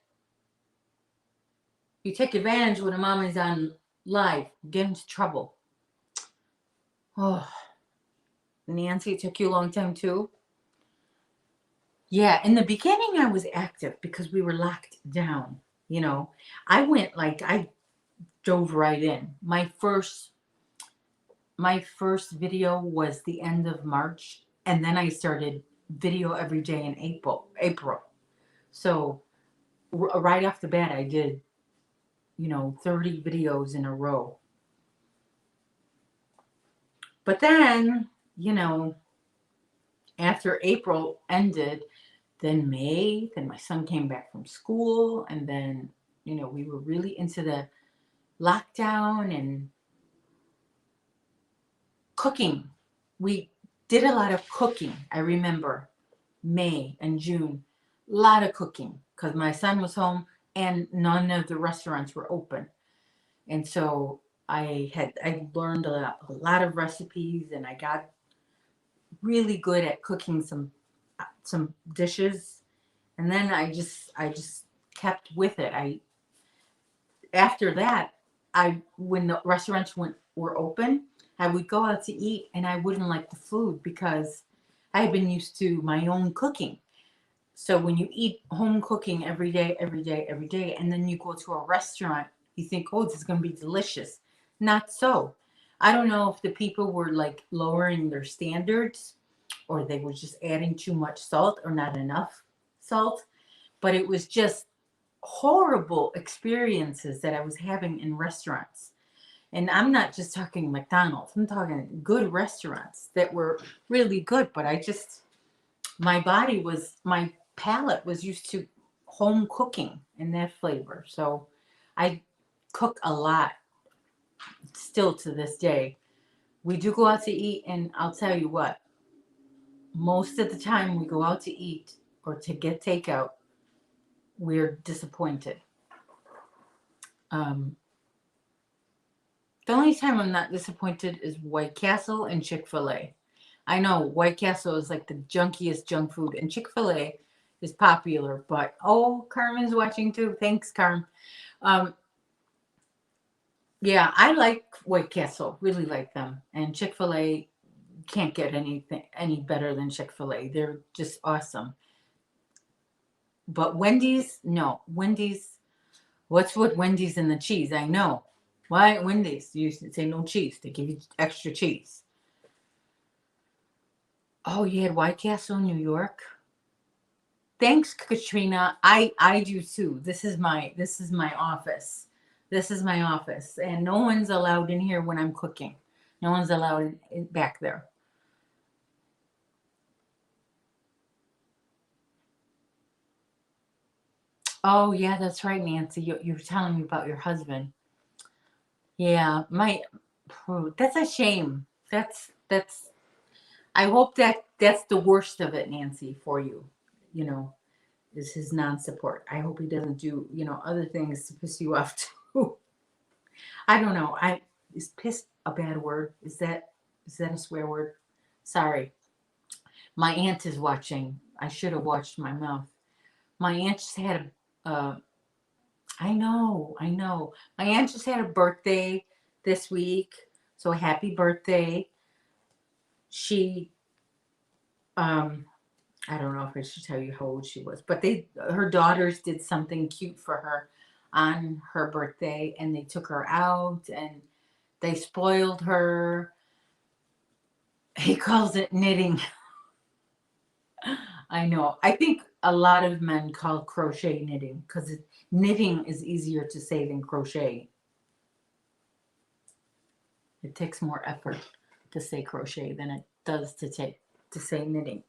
You take advantage when a mom is on live. Get into trouble. Oh, Nancy, it took you a long time too. Yeah, in the beginning I was active because we were locked down. You know, I went like I dove right in. My first video was the end of March, and then I started video every day in April. So right off the bat, I did 30 videos in a row. But then after April ended, then May, then my son came back from school, and then we were really into the lockdown and cooking. We did a lot of cooking. I remember May and June, a lot of cooking because my son was home and none of the restaurants were open. And so I learned a lot of recipes, and I got really good at cooking some dishes. And then I just kept with it. I After that, I when the restaurants were open, I would go out to eat, and I wouldn't like the food because I had been used to my own cooking. So when you eat home cooking every day, every day, every day, and then you go to a restaurant, you think, oh, this is going to be delicious. Not so. I don't know if the people were like lowering their standards, or they were just adding too much salt or not enough salt, but it was just horrible experiences that I was having in restaurants. And I'm not just talking McDonald's, I'm talking good restaurants that were really good, but my palate was used to home cooking and that flavor. So I cook a lot still to this day. We do go out to eat, and I'll tell you what, most of the time we go out to eat or to get takeout, we're disappointed. Um, the only time I'm not disappointed is White Castle and Chick-fil-A. I know White Castle is like the junkiest junk food, and Chick-fil-A is popular, but oh, Carmen's watching too. Thanks, Carmen. Um, yeah, I like White Castle, really like them, and Chick-fil-A can't get anything any better than Chick-fil-A. They're just awesome. But Wendy's, no, Wendy's. What's with Wendy's and the cheese? I know. Why Wendy's? You say no cheese. They give you extra cheese. Oh, you had White Castle in New York? Thanks, Katrina. I do too. This is my office. This is my office, and no one's allowed in here when I'm cooking. No one's allowed back there. Oh yeah, that's right, Nancy. You were telling me about your husband. Yeah, that's a shame. That's. I hope that's the worst of it, Nancy, for you. You know, is his non-support. I hope he doesn't do other things to piss you off too. I don't know. Is piss a bad word? Is that a swear word? Sorry. My aunt is watching. I should have watched my mouth. My aunt just had I know, I know. My aunt just had a birthday this week. So happy birthday. She um I don't know if I should tell you how old she was, but her daughters did something cute for her on her birthday, and they took her out and they spoiled her. He calls it knitting. I know. I think a lot of men call crochet knitting because knitting is easier to say than crochet. It takes more effort to say crochet than it does to say knitting.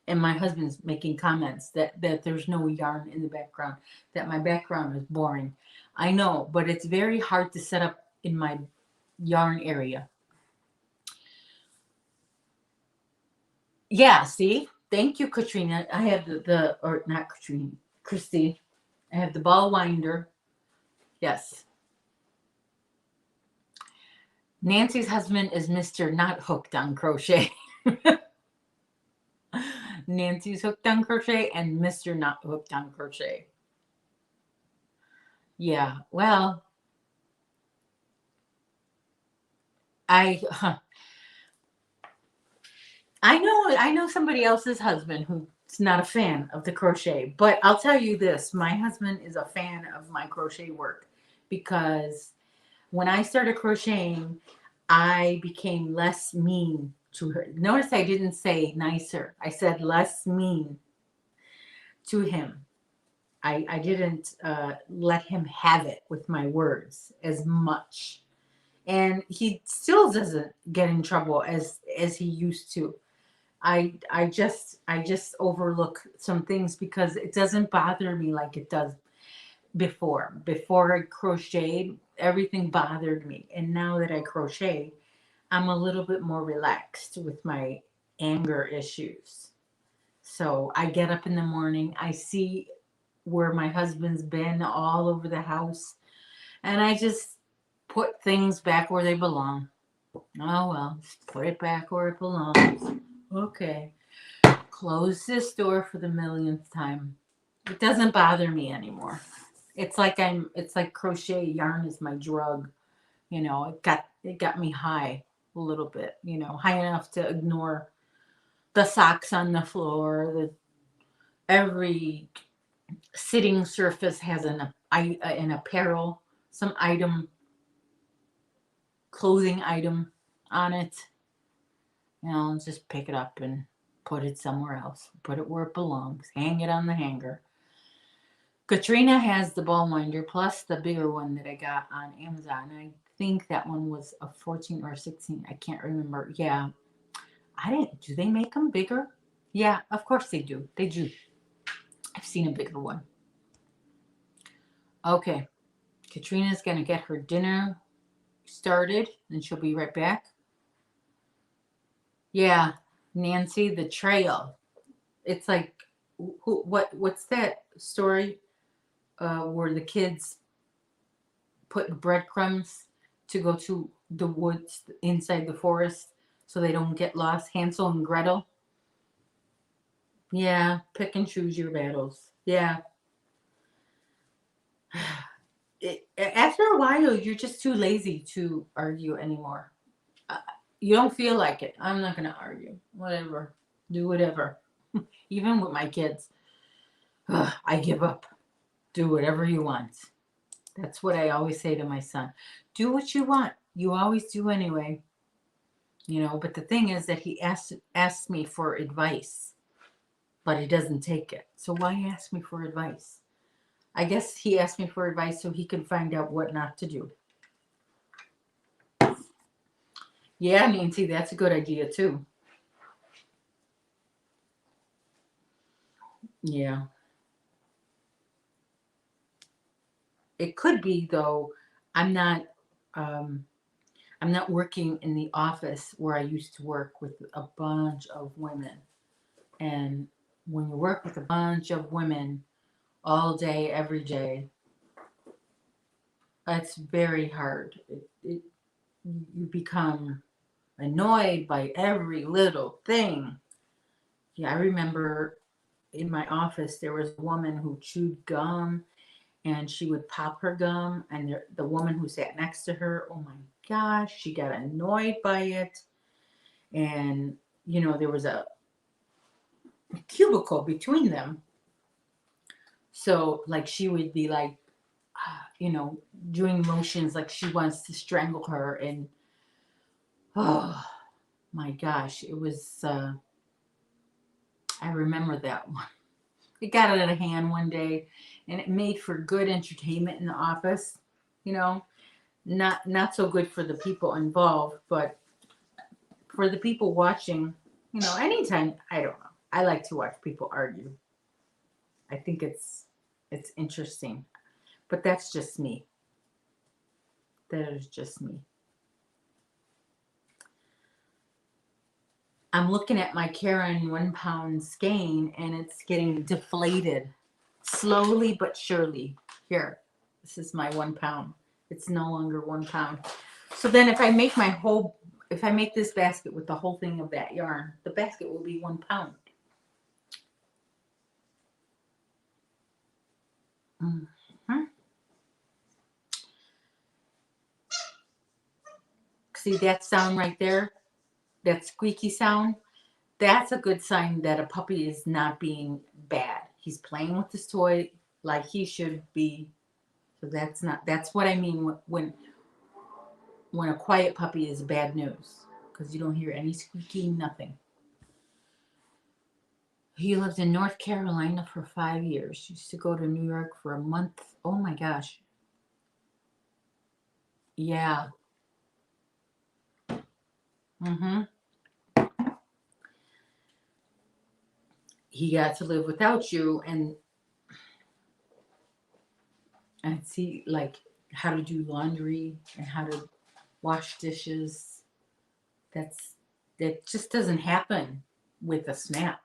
And my husband's making comments that there's no yarn in the background, that my background is boring. I know, but it's very hard to set up in my yarn area. Yeah, see? Thank you, Katrina. I have or not Katrina, Christy. I have the ball winder. Yes. Nancy's husband is Mr. Not Hooked on Crochet. Nancy's hooked on crochet and Mr. Not Hooked on Crochet. Yeah, well, I I know somebody else's husband who's not a fan of the crochet, but I'll tell you this, my husband is a fan of my crochet work because when I started crocheting, I became less mean to her. Notice I didn't say nicer. I said less mean to him. I didn't let him have it with my words as much. And he still doesn't get in trouble as he used to. I just overlook some things because it doesn't bother me like it does before. Before I crocheted, everything bothered me. And now that I crochet, I'm a little bit more relaxed with my anger issues. So I get up in the morning, I see where my husband's been all over the house, and I just put things back where they belong. Oh well, just put it back where it belongs. Okay. Close this door for the millionth time. It doesn't bother me anymore. It's like crochet yarn is my drug. It got me high a little bit, high enough to ignore the socks on the floor. Every sitting surface has an apparel, some item, clothing item on it. Just pick it up and put it somewhere else. Put it where it belongs. Hang it on the hanger. Katrina has the ball winder plus the bigger one that I got on Amazon. I think that one was a 14 or 16. I can't remember. Yeah. Do they make them bigger? Yeah, of course they do. They do. I've seen a bigger one. Okay. Katrina's going to get her dinner started and she'll be right back. Yeah, Nancy, the trail. It's like, what's that story where the kids put breadcrumbs to go to the woods inside the forest so they don't get lost? Hansel and Gretel. Yeah, pick and choose your battles. Yeah. After a while, you're just too lazy to argue anymore. Uh, you don't feel like it. I'm not going to argue. Whatever. Do whatever. Even with my kids. I give up. Do whatever you want. That's what I always say to my son. Do what you want. You always do anyway. But the thing is that he asks me for advice, but he doesn't take it. So why ask me for advice? I guess he asked me for advice so he can find out what not to do. Yeah, Nancy, that's a good idea too. Yeah. It could be though. I'm not um I'm not working in the office where I used to work with a bunch of women. And when you work with a bunch of women all day, every day, it's very hard. You become annoyed by every little thing. Yeah, I remember in my office there was a woman who chewed gum and she would pop her gum, and the woman who sat next to her, oh my gosh, she got annoyed by it. And there was a cubicle between them, so like she would be like doing motions like she wants to strangle her. And oh my gosh, it was I remember that one. It got out of hand one day, and it made for good entertainment in the office. You know, not so good for the people involved, but for the people watching. Anytime, I don't know. I like to watch people argue. I think it's interesting, but that's just me. That is just me. I'm looking at my Karen 1 pound skein and it's getting deflated slowly but surely. Here. This is my 1 pound. It's no longer 1 pound. So then if I make if I make this basket with the whole thing of that yarn, the basket will be 1 pound. Mm-hmm. See that sound right there? That squeaky sound? That's a good sign that a puppy is not being bad. He's playing with his toy like he should be. So that's what I mean when a quiet puppy is bad news, because you don't hear any squeaking, nothing. He lived in North Carolina for 5 years. Used to go to New York for a month. Oh my gosh. Yeah. Mm-hmm. He got to live without you and see like how to do laundry and how to wash dishes. That just doesn't happen with a snap.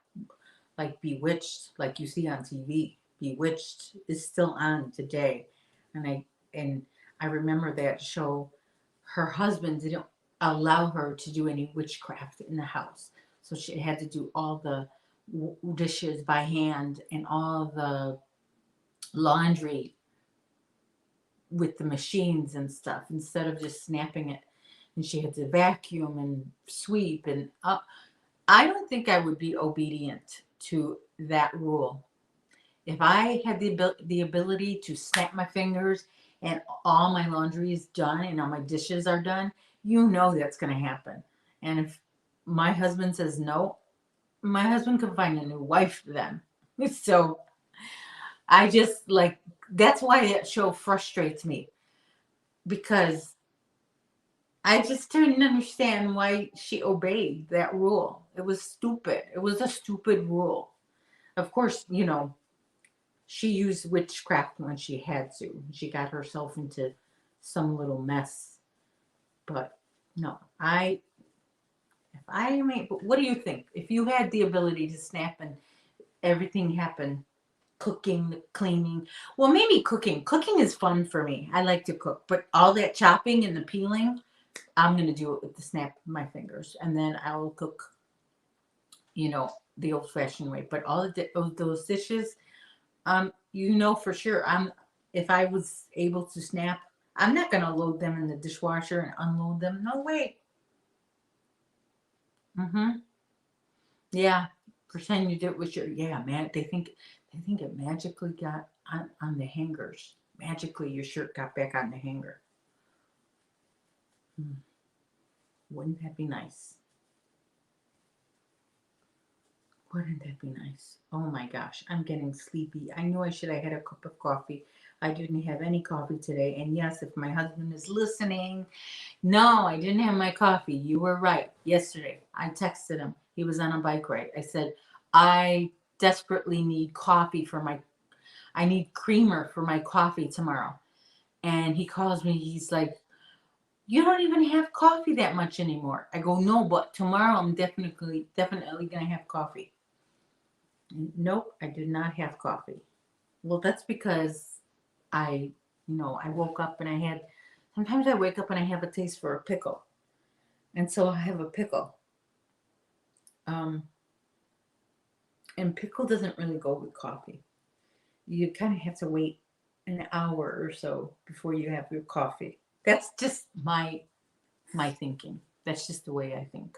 Like Bewitched, like you see on TV. Bewitched is still on today, and I remember that show. Her husband didn't allow her to do any witchcraft in the house, so she had to do all the dishes by hand and all the laundry with the machines and stuff instead of just snapping it. And she had to vacuum and sweep and I don't think I would be obedient to that rule. If I had the ability to snap my fingers and all my laundry is done and all my dishes are done, you know that's going to happen. And if my husband says no, my husband can find a new wife then. So I just like, that's why that show frustrates me, because I just didn't understand why she obeyed that rule. It was stupid. It was a stupid rule. Of course, she used witchcraft when she had to. She got herself into some little mess. But no, what do you think? If you had the ability to snap and everything happened, cooking, cleaning, well, maybe cooking. Cooking is fun for me. I like to cook, but all that chopping and the peeling, I'm going to do it with the snap of my fingers. And then I will cook, the old fashioned way. But all of those dishes, for sure, if I was able to snap, I'm not gonna load them in the dishwasher and unload them. No way. Mm-hmm. Yeah. Pretend you did it with man. They think it magically got on the hangers. Magically, your shirt got back on the hanger. Wouldn't that be nice? Wouldn't that be nice? Oh my gosh, I'm getting sleepy. I knew I should have had a cup of coffee. I didn't have any coffee today. And yes, if my husband is listening, no, I didn't have my coffee. You were right. Yesterday, I texted him. He was on a bike ride. I said, I desperately need I need creamer for my coffee tomorrow. And he calls me. He's like, you don't even have coffee that much anymore. I go, no, but tomorrow I'm definitely going to have coffee. Nope, I did not have coffee. Well, that's because I woke up and sometimes I wake up and I have a taste for a pickle. And so I have a pickle. Um, and pickle doesn't really go with coffee. You kind of have to wait an hour or so before you have your coffee. That's just my thinking. That's just the way I think.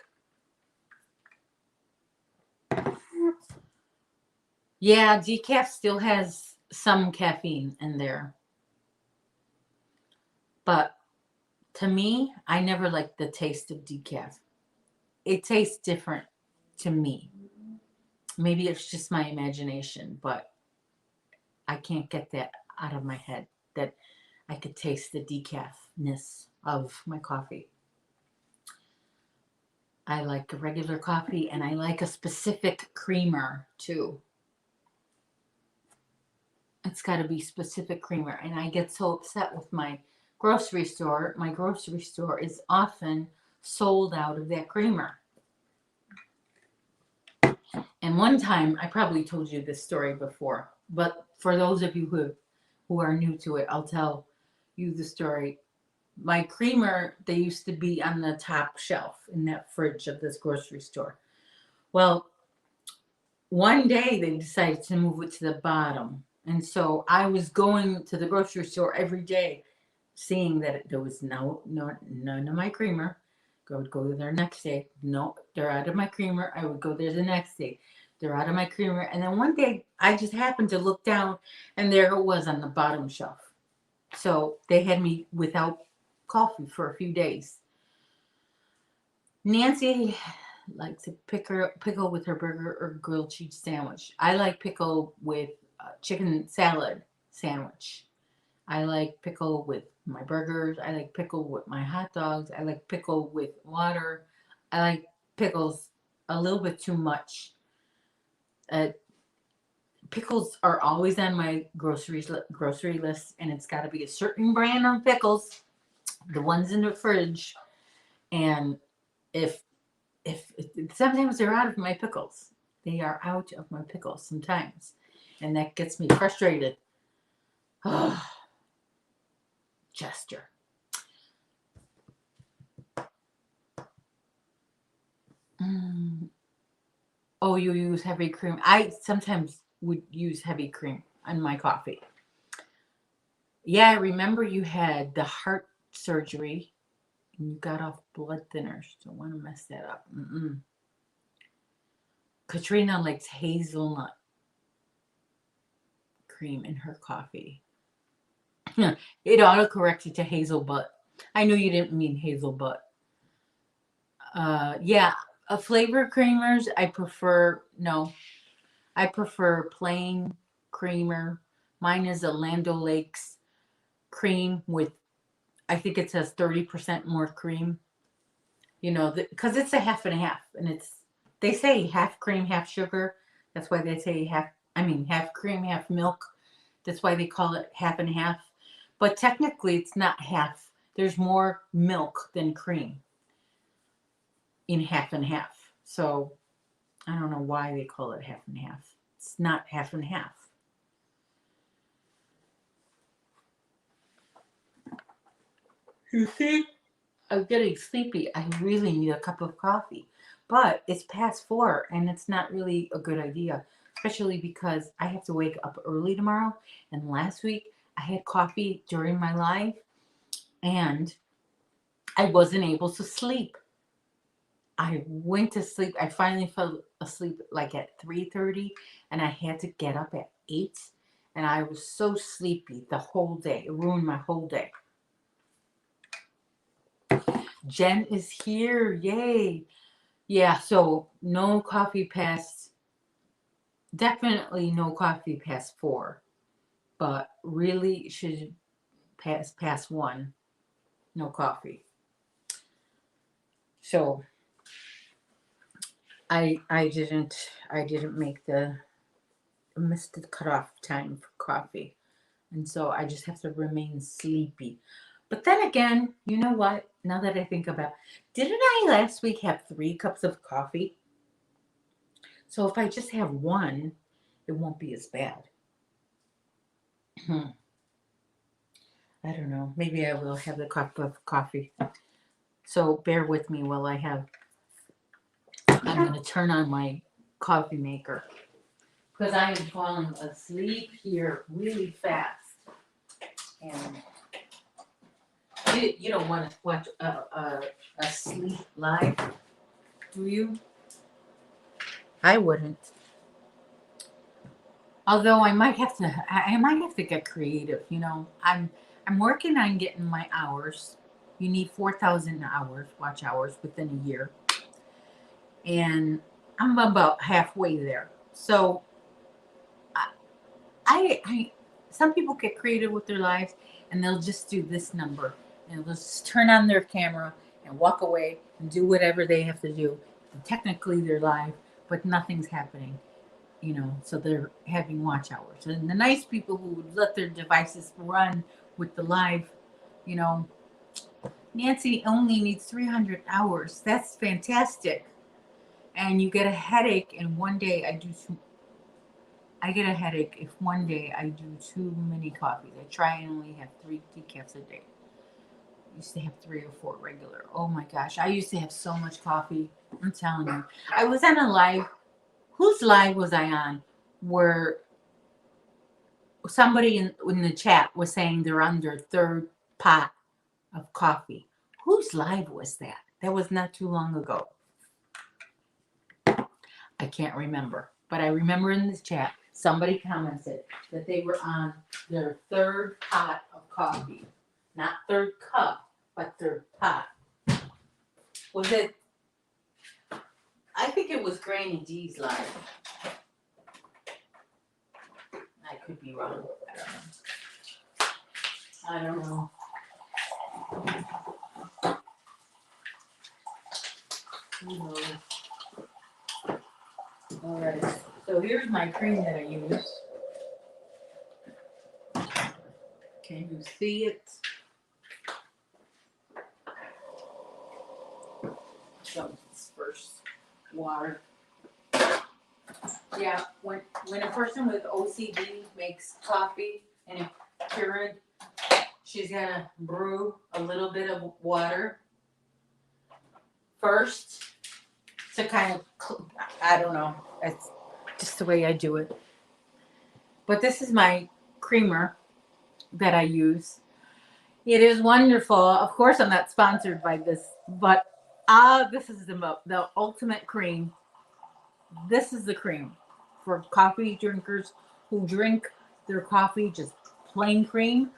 Yeah, decaf still has some caffeine in there. But to me, I never liked the taste of decaf. It tastes different to me. Maybe it's just my imagination, but I can't get that out of my head that I could taste the decafness of my coffee. I like a regular coffee and I like a specific creamer too. It's got to be specific creamer. And I get so upset with my grocery store. My grocery store is often sold out of that creamer. And one time, I probably told you this story before, but for those of you who have who are new to it, I'll tell you the story. My creamer, they used to be on the top shelf in that fridge of this grocery store. Well, one day they decided to move it to the bottom. And so I was going to the grocery store every day, seeing that there was none of my creamer. I would go there next day. No, they're out of my creamer. I would go there the next day. They're out of my creamer. And then one day I just happened to look down and there it was on the bottom shelf. So they had me without coffee for a few days. Nancy likes to pickle with her burger or grilled cheese sandwich. I like pickle with chicken salad sandwich. I like pickle with my burgers. I like pickle with my hot dogs. I like pickle with water. I like pickles a little bit too much. Pickles are always on my grocery list, and it's got to be a certain brand of pickles, the ones in the fridge. And if sometimes they're out of my pickles, they are out of my pickles sometimes, and that gets me frustrated. Oh, Chester. Oh, you use heavy cream. I sometimes would use heavy cream on my coffee. Yeah, I remember you had the heart surgery and you got off blood thinners. Don't want to mess that up. Katrina likes hazelnut cream in her coffee. It auto-corrected to hazel butt. I knew you didn't mean hazel butt. Yeah, flavor creamers, I prefer plain creamer. Mine is a Land O'Lakes cream with, I think it says 30% more cream. You know, because it's a half and a half, and they say half cream, half sugar. That's why they say half cream, half milk. That's why they call it half and half. But technically, it's not half. There's more milk than cream in half and half. So I don't know why they call it half and half. It's not half and half. You see? I'm getting sleepy. I really need a cup of coffee. But it's past 4 and it's not really a good idea, especially because I have to wake up early tomorrow. And last week I had coffee during my live and I wasn't able to sleep. I went to sleep. I finally fell asleep like at 3:30 and I had to get up at 8 and I was so sleepy the whole day. It ruined my whole day. Jen is here. Yay. Yeah, so no coffee past, definitely no coffee past 4, but really should past 1, no coffee. So I didn't make missed the cutoff time for coffee. And so I just have to remain sleepy. But then again, you know what? Now that I think about it, didn't I last week have 3 cups of coffee? So if I just have 1, it won't be as bad. I don't know. Maybe I will have a cup of coffee. So bear with me while I'm going to turn on my coffee maker. Because I am falling asleep here really fast. And you don't want to watch a sleep live, do you? I wouldn't. Although I might have to get creative. You know, I'm working on getting my hours. You need 4,000 watch hours within a year, and I'm about halfway there. So, I some people get creative with their lives, and they'll just do this number, and they'll just turn on their camera and walk away and do whatever they have to do. And technically, they're live, but nothing's happening. You know, so they're having watch hours. And the nice people who would let their devices run with the live, you know, Nancy only needs 300 hours. That's fantastic. And you get a headache, and one day I do some. I get a headache if one day I do too many coffees. I try and only have 3 decaf a day. I used to have 3 or 4 regular. Oh my gosh, I used to have so much coffee. I'm telling you. I was on a live. Whose live was I on? Where somebody in the chat was saying they're on their 3rd pot of coffee. Whose live was that? That was not too long ago. I can't remember. But I remember in this chat, somebody commented that they were on their 3rd pot of coffee. Not 3rd cup, but 3rd pot. Was it? I think it was Granny D's live. I could be wrong. I don't know. Who knows? All right. So here's my cream that I use. Can you see it? So first water. Yeah, when a person with OCD makes coffee and a Keurig, she's gonna brew a little bit of water first to kind of, I don't know, that's just the way I do it. But this is my creamer that I use. It is wonderful. Of course, I'm not sponsored by this, but this is the ultimate cream. This is the cream for coffee drinkers who drink their coffee just plain cream.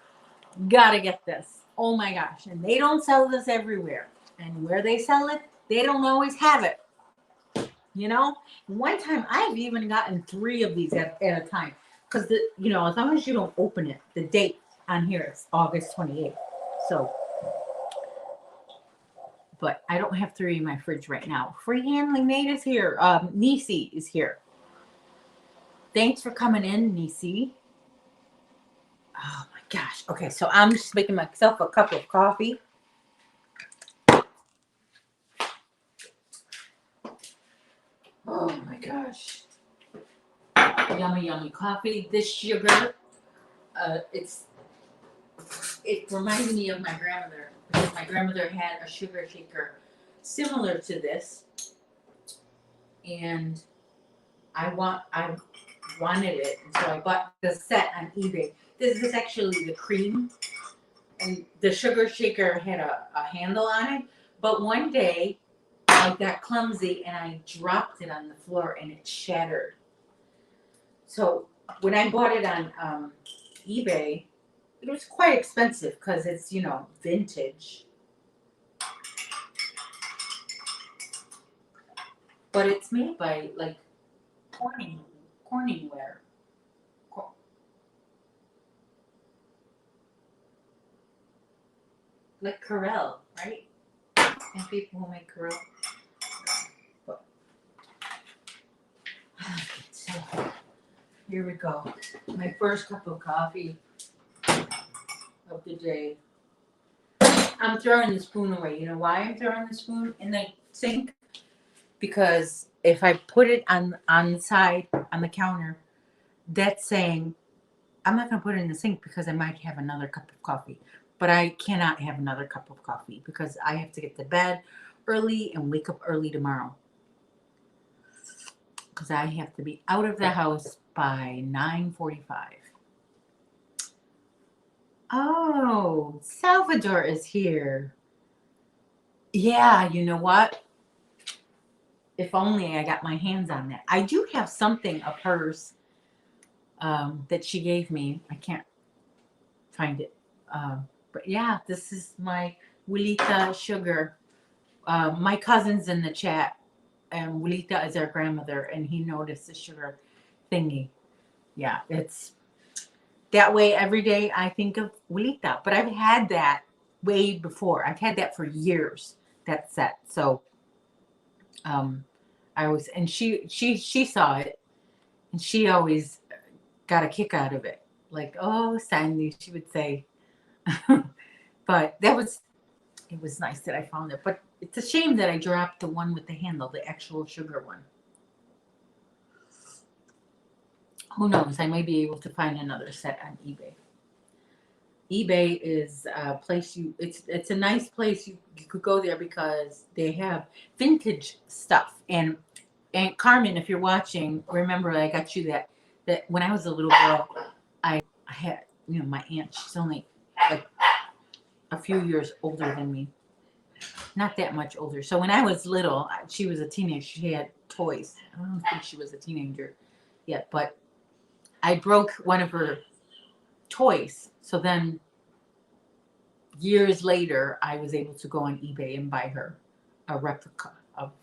Gotta get this. Oh my gosh. And they don't sell this everywhere. And where they sell it, they don't always have it. You know, one time I've even gotten 3 of these at a time. Because, as long as you don't open it, the date on here is August 28th. So, but I don't have 3 in my fridge right now. Free Handling Made is here. Nisi is here. Thanks for coming in, Nisi. Oh my gosh. Okay, so I'm just making myself a cup of coffee. Oh my gosh. Yummy, yummy coffee. This sugar, it reminded me of my grandmother, because my grandmother had a sugar shaker similar to this, and I wanted it, and so I bought the set on eBay. This is actually the cream, and the sugar shaker had a handle on it, but one day I got clumsy and I dropped it on the floor and it shattered. So when I bought it on eBay, it was quite expensive because it's, vintage. But it's made by, like, Corningware. Like Corel, right? And people who make Corel. But, so, here we go. My first cup of coffee of the day. I'm throwing the spoon away. You know why I'm throwing the spoon in the sink? Because if I put it on the side, on the counter, that's saying I'm not going to put it in the sink because I might have another cup of coffee. But I cannot have another cup of coffee because I have to get to bed early and wake up early tomorrow. Because I have to be out of the house by 9:45. Oh, Salvador is here. Yeah, you know what? If only I got my hands on that. I do have something of hers that she gave me. I can't find it. But yeah, this is my Wilita sugar. My cousin's in the chat, and Wilita is our grandmother, and he noticed the sugar thingy. Yeah, it's that way every day I think of Wilita. But I've had that way before. I've had that for years, that set. So I always, and she saw it, and she always got a kick out of it. Like, oh, Sandy, she would say. But it was nice that I found it. But it's a shame that I dropped the one with the handle, the actual sugar one. Who knows? I may be able to find another set on eBay. eBay is a place it's a nice place. You could go there because they have vintage stuff. And Carmen, if you're watching, remember I got you that when I was a little girl, I had, my aunt, she's only like a few years older than me. Not that much older. So when I was little, she was a teenager. She had toys. I don't think she was a teenager yet, but I broke one of her toys. So then years later, I was able to go on eBay and buy her a replica of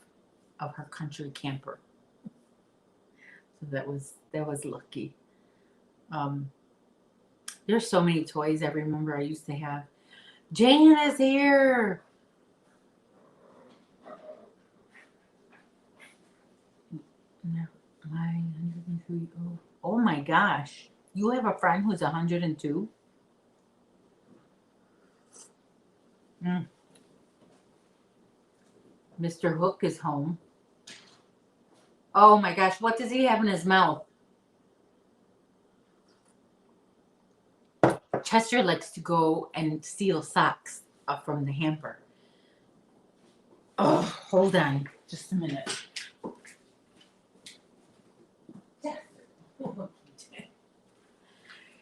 her country camper. So that was lucky. There's so many toys I remember I used to have. Jane is here. No, 103. Oh my gosh. You have a friend who's 102? Mr. Hook is home. Oh my gosh, what does he have in his mouth? Chester likes to go and steal socks from the hamper. Oh, hold on just a minute.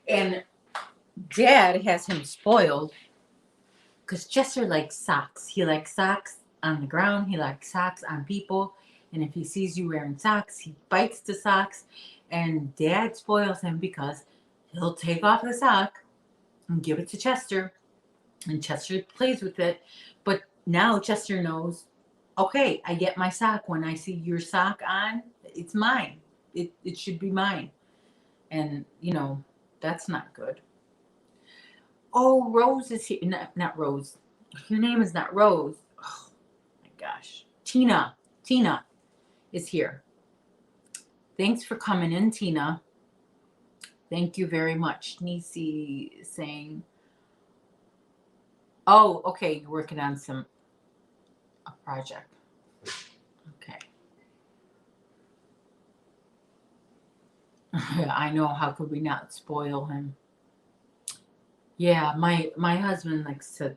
And Dad has him spoiled because Chester likes socks. He likes socks on the ground. He likes socks on people. And if he sees you wearing socks, he bites the socks. And Dad spoils him because he'll take off the sock and give it to Chester. And Chester plays with it. But now Chester knows, okay, I get my sock. When I see your sock on, it's mine. It should be mine. And, that's not good. Oh, Rose is here. Not Rose. Your name is not Rose. Oh, my gosh. Tina is here. Thanks for coming in, Tina. Thank you very much. Nisi is saying, oh, okay, you're working on a project. Okay. I know, how could we not spoil him? Yeah, my husband likes to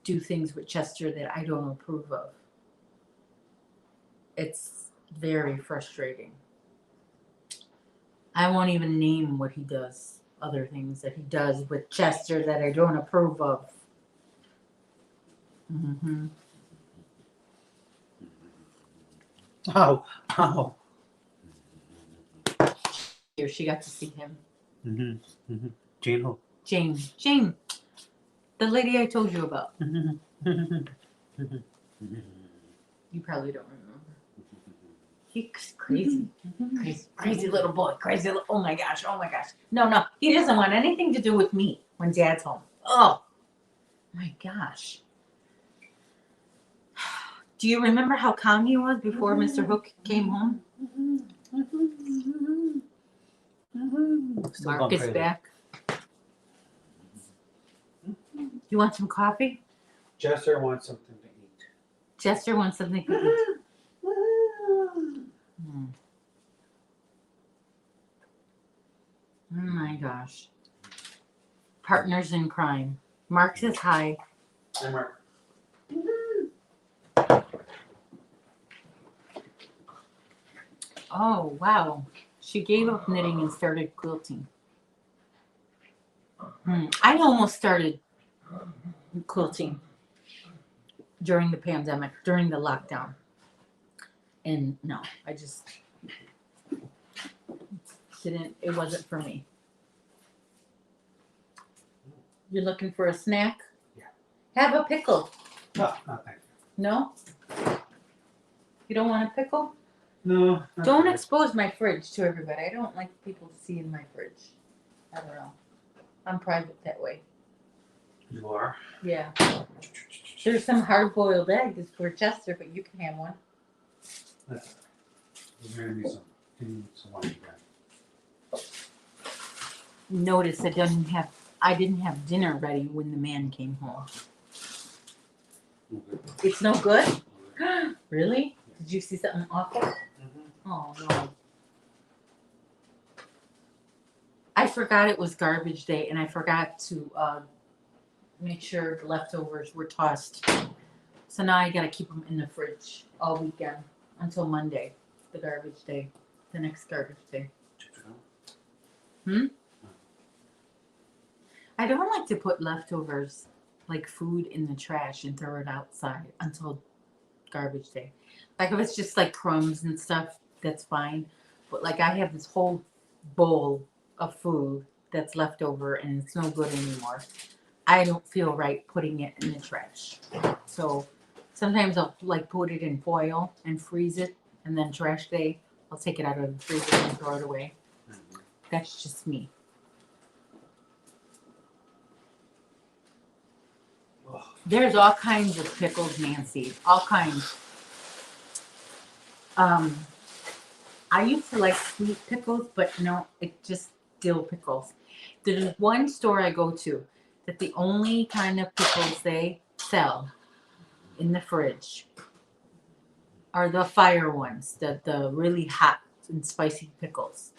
do things with Chester that I don't approve of. It's very frustrating. I won't even name what he does, other things that he does with Chester that I don't approve of. Mm-hmm. Oh. Here, she got to see him. Mm-hmm. Mm-hmm. Jane who? Jane, the lady I told you about. Mm-hmm. You probably don't remember. He's crazy. Crazy little boy. Oh my gosh. No. He doesn't want anything to do with me when Dad's home. Oh my gosh. Do you remember how calm he was before Mr. Hook came home? Mark is back. You want some coffee? Chester wants something to eat. Chester wants something to eat. Oh my gosh. Partners in crime. Mark says hi. Hi, Mark. Oh, wow. She gave up knitting and started quilting. I almost started quilting during the pandemic, during the lockdown. And no, I just didn't, it wasn't for me. You're looking for a snack? Yeah. Have a pickle. No, thank you. No? You don't want a pickle? No. Don't expose my fridge to everybody. I don't like people to see in my fridge. I don't know. I'm private that way. You are? Yeah. There's some hard-boiled eggs for Chester, but you can have one. That's all right. You're gonna need some wine again. Notice I didn't have dinner ready when the man came home. Okay. It's no good? Okay. Really? Did you see something awful? Mm-hmm. Oh no. I forgot it was garbage day, and I forgot to make sure the leftovers were tossed. So now I gotta keep them in the fridge all weekend until Monday, the garbage day, the next garbage day. I don't like to put leftovers, like food, in the trash and throw it outside until garbage day. Like if it's just like crumbs and stuff, that's fine. But like I have this whole bowl of food that's left over and it's no good anymore. I don't feel right putting it in the trash. So sometimes I'll like put it in foil and freeze it, and then trash day, I'll take it out of the freezer and throw it away. That's just me. There's all kinds of pickles, Nancy. All kinds. I used to like sweet pickles, but no, it's just dill pickles. There's one store I go to that the only kind of pickles they sell in the fridge are the fire ones, the really hot and spicy pickles.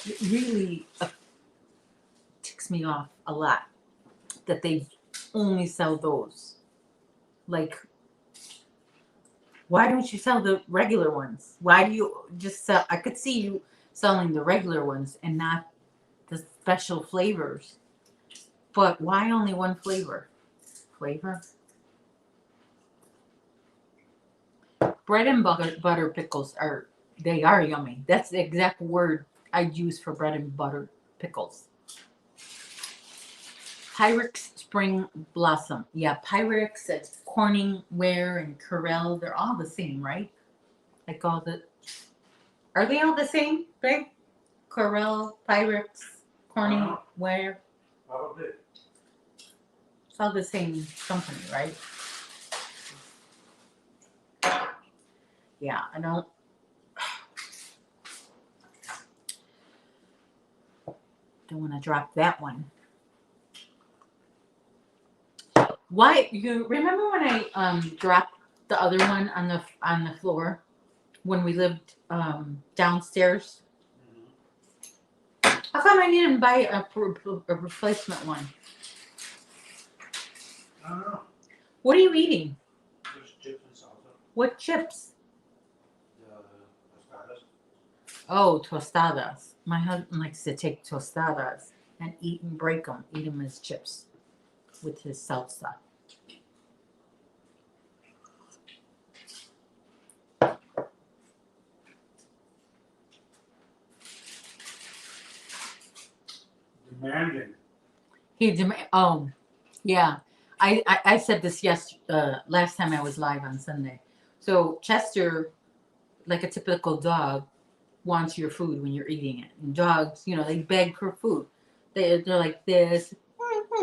It really ticks me off a lot that they only sell those. Like, why don't you sell the regular ones? Why do you just sell? I could see you selling the regular ones and not the special flavors. But why only one flavor? Bread and butter pickles are yummy. That's the exact word I'd use for bread and butter pickles. Pyrex Spring Blossom. Yeah, Pyrex, that's Corningware and Corel. They're all the same, right? Like all the... Are they all the same, babe? Corel, Pyrex, Corningware. Probably. It's all the same company, right? Yeah, I don't want to drop that one. Why, you remember when I dropped the other one on the floor when we lived downstairs? How come I didn't buy a replacement one? I don't know. What are you eating? There's chips and salsa. What chips? The tostadas. Oh, tostadas. My husband likes to take tostadas and eat and break them, eat them as chips with his salsa. Demanding. Oh, yeah. I said this last time I was live on Sunday. So Chester, like a typical dog, wants your food when you're eating it. And dogs, they beg for food. They're like this.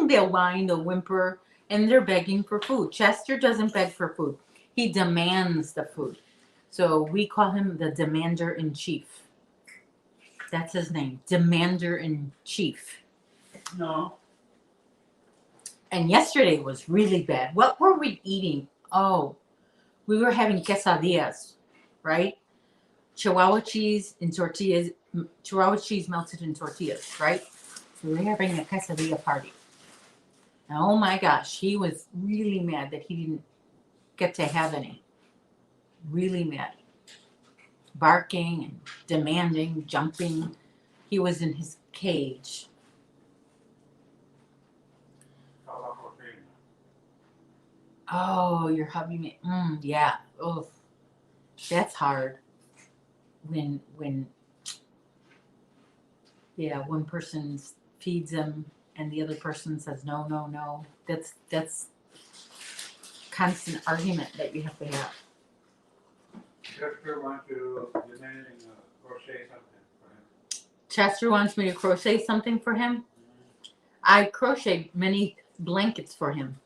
They'll whine, they'll whimper, and they're begging for food. Chester doesn't beg for food. He demands the food. So we call him the Demander in Chief. That's his name, Demander in Chief. No. And yesterday was really bad. What were we eating? Oh, we were having quesadillas, right? Chihuahua cheese and tortillas. Chihuahua cheese melted in tortillas, right? So we were having a quesadilla party. And oh my gosh, he was really mad that he didn't get to have any. Really mad. Barking and demanding, jumping. He was in his cage. Oh, your hubby made. Yeah. Oh, that's hard. When one person feeds him and the other person says no, no, no. That's constant argument that you have to have. Chester wants to demanding crochet something for him. Chester wants me to crochet something for him. I crocheted many blankets for him.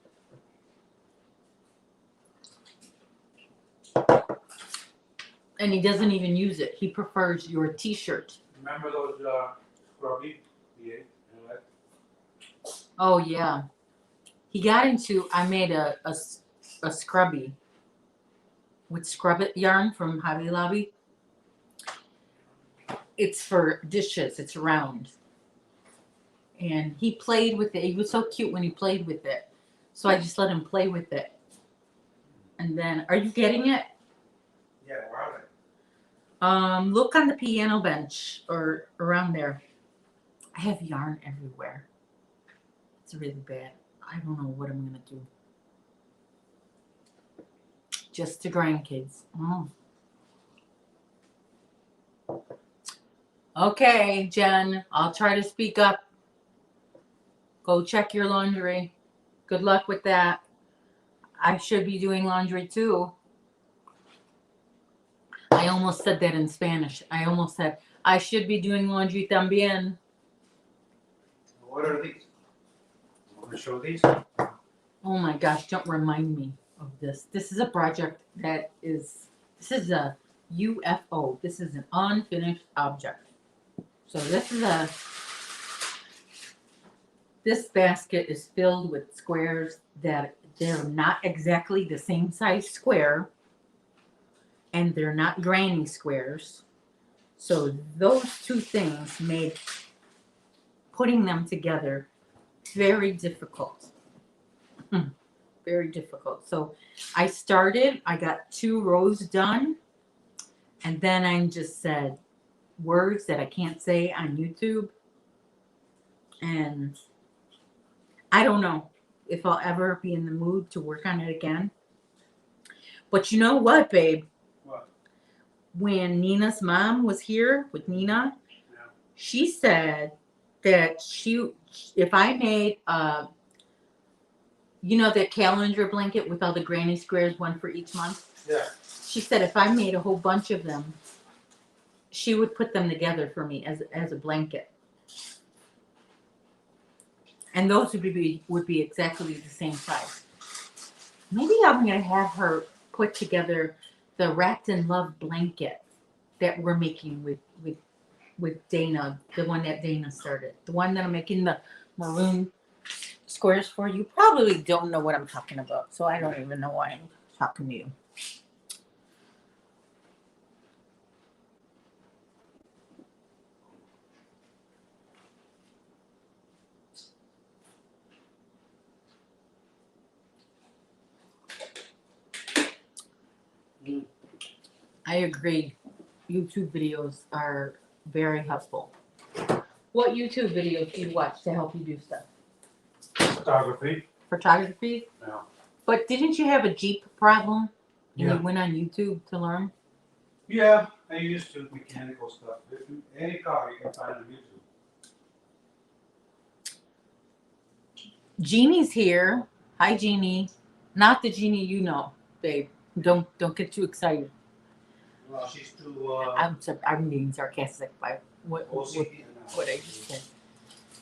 And he doesn't even use it. He prefers your t-shirt. Remember those scrubby? Yeah. Oh, yeah. He got into, I made a scrubby with Scrub It yarn from Hobby Lobby. It's for dishes. It's round. and he played with it. He was so cute when he played with it. So I just let him play with it. And then, are you getting it? Yeah, where are they? Look on the piano bench or around there. I have yarn everywhere. It's really bad. I don't know what I'm gonna do. Just to grandkids. Oh. Okay, Jen. I'll try to speak up. Go check your laundry. Good luck with that. I should be doing laundry too. I almost said that in Spanish. I almost said, I should be doing laundry también. What are these? You want to show these? Oh my gosh, don't remind me of this. This is a project this is a UFO. This is an unfinished object. So this basket is filled with squares that they're not exactly the same size square, and they're not granny squares. So those two things made putting them together very difficult. Very difficult. So I got 2 rows done, and then I just said words that I can't say on YouTube. And I don't know if I'll ever be in the mood to work on it again. But you know what, babe? What? When Nina's mom was here with Nina, Yeah. she said that if I made that calendar blanket with all the granny squares, one for each month? Yeah. She said if I made a whole bunch of them, she would put them together for me as a blanket. And those would be exactly the same size. Maybe I'm going to have her put together the Wrapped in Love blanket that we're making with Dana, the one that Dana started. The one that I'm making the maroon squares for. You probably don't know what I'm talking about, so I don't even know why I'm talking to you. I agree. YouTube videos are very helpful. What YouTube videos do you watch to help you do stuff? Photography. Photography? Yeah. But didn't you have a Jeep problem? And Yeah. you went on YouTube to learn? Yeah, I used to mechanical stuff. Any car you can find on YouTube. Jeannie's here. Hi, Jeannie. Not the Jeannie you know, babe. Don't get too excited. Well, she's too. I'm being sarcastic by what OCD. I just said.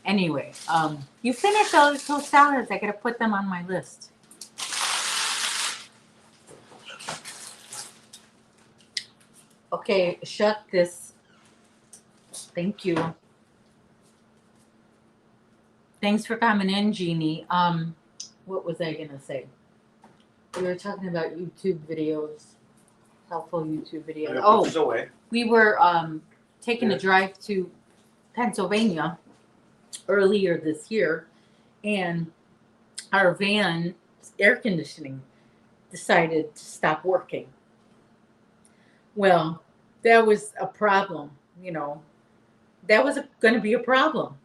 Anyway, you finished all those tostadas. I gotta put them on my list. Okay, shut this. Thank you. Thanks for coming in, Jeannie. What was I gonna say? We were talking about YouTube videos, helpful YouTube videos. Oh, away. we were taking a drive to Pennsylvania earlier this year, and our van's air conditioning decided to stop working. Well, that was a problem, That was going to be a problem.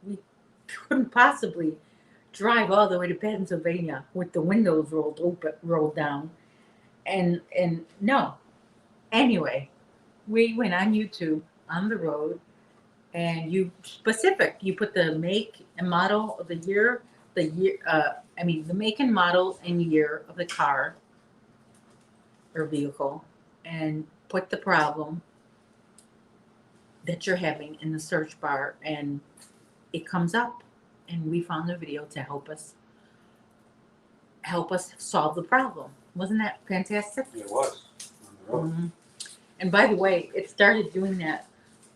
We couldn't possibly drive all the way to Pennsylvania with the windows rolled down, and no. Anyway, we went on YouTube on the road, and you put the make and model of the year, the make and model and year of the car or vehicle, and put the problem that you're having in the search bar, and it comes up, and we found the video to help us solve the problem. Wasn't that fantastic? It was on the road. Mm-hmm. And by the way, it started doing that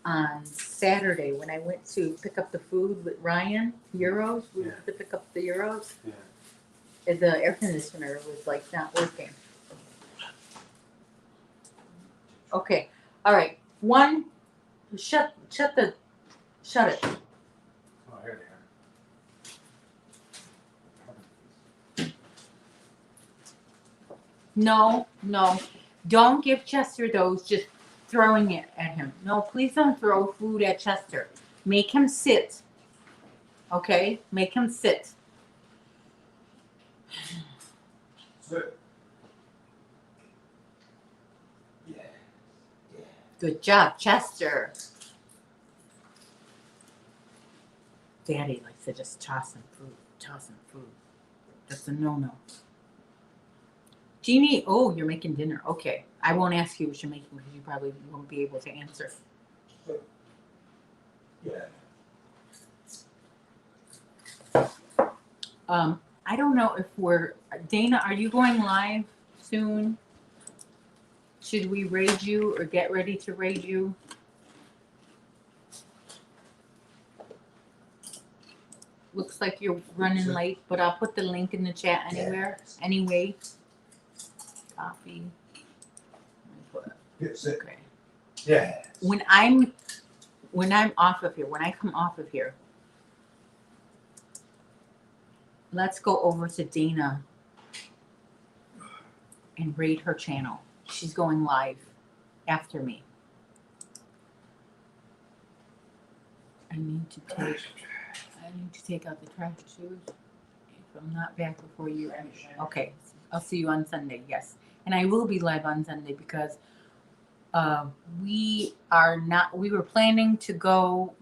on Saturday when I went to pick up the food with Ryan, Euros. We went to pick up the Euros. Yeah. The air conditioner was like not working. Okay. All right. Shut it. Oh, here they are. No, no. Don't give Chester those, just throwing it at him. No, please don't throw food at Chester. Make him sit. Okay? Make him sit. Sit. Yeah. Good job, Chester. Daddy likes to just toss him food. Toss him food. That's a no-no. Jeannie, oh, you're making dinner. Okay. I won't ask you what you're making because you probably won't be able to answer. Yeah. I don't know if we're Dana, are you going live soon? Should we raid you or get ready to raid you? Looks like you're running late, but I'll put the link in the chat anywhere. Anyway. Copy. Sit. Okay. Yeah. When I'm off of here, when I come off of here, let's go over to Dana and raid her channel. She's going live after me. I need to take out the trash too. If I'm not back before you. Okay. I'll see you on Sunday. Yes. And I will be live on Sunday because we were planning to go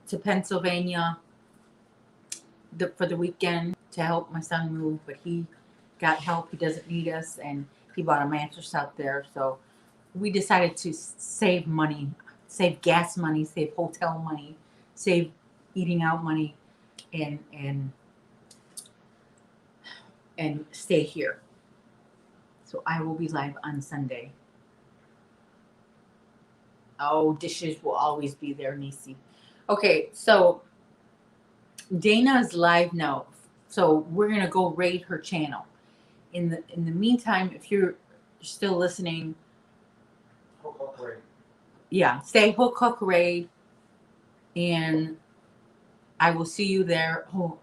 to Pennsylvania for the weekend to help my son move, but he got help. He doesn't need us, and he bought a mattress out there. So we decided to save money, save gas money, save hotel money, save eating out money, and stay here. So I will be live on Sunday. Oh, dishes will always be there, Nisi. Okay, so Dana's live now. So we're gonna go raid her channel. In the meantime, if you're still listening, yeah, stay hook raid, and I will see you there. Oh,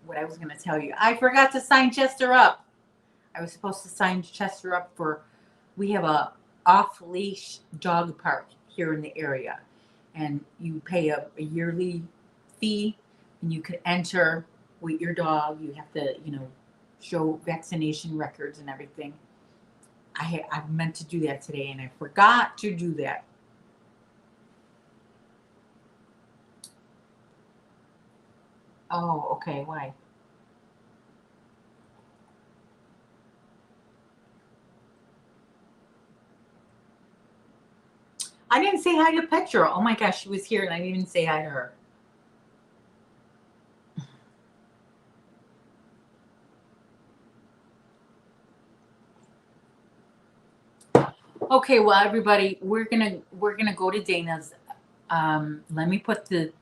what I was gonna tell you, I forgot to sign Chester up. I was supposed to sign Chester up for. We have a off-leash dog park here in the area, and you pay a yearly fee, and you can enter with your dog. You have to, show vaccination records and everything. I meant to do that today, and I forgot to do that. Oh, okay. Why? I didn't say hi to Petra. Oh my gosh, she was here, and I didn't even say hi to her. Okay, well, everybody, we're gonna go to Dana's. Let me put the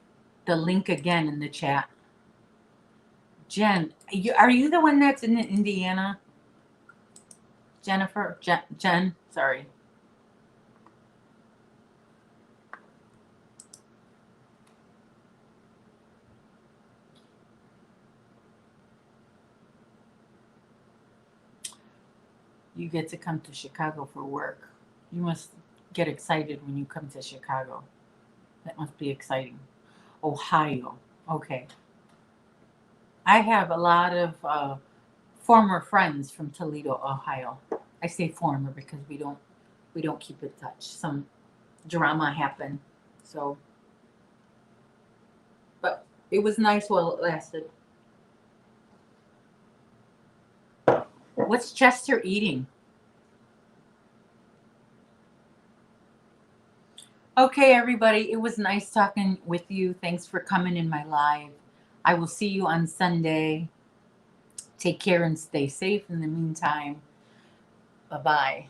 link again in the chat. Jen, are you the one that's in Indiana? Jennifer, Jen, sorry. You get to come to Chicago for work. You must get excited when you come to Chicago. That must be exciting. Ohio. Okay. I have a lot of former friends from Toledo, Ohio. I say former because we don't keep in touch. Some drama happened. So, but it was nice while it lasted. What's Chester eating? Okay, everybody. It was nice talking with you. Thanks for coming in my live. I will see you on Sunday. Take care and stay safe in the meantime. Bye-bye.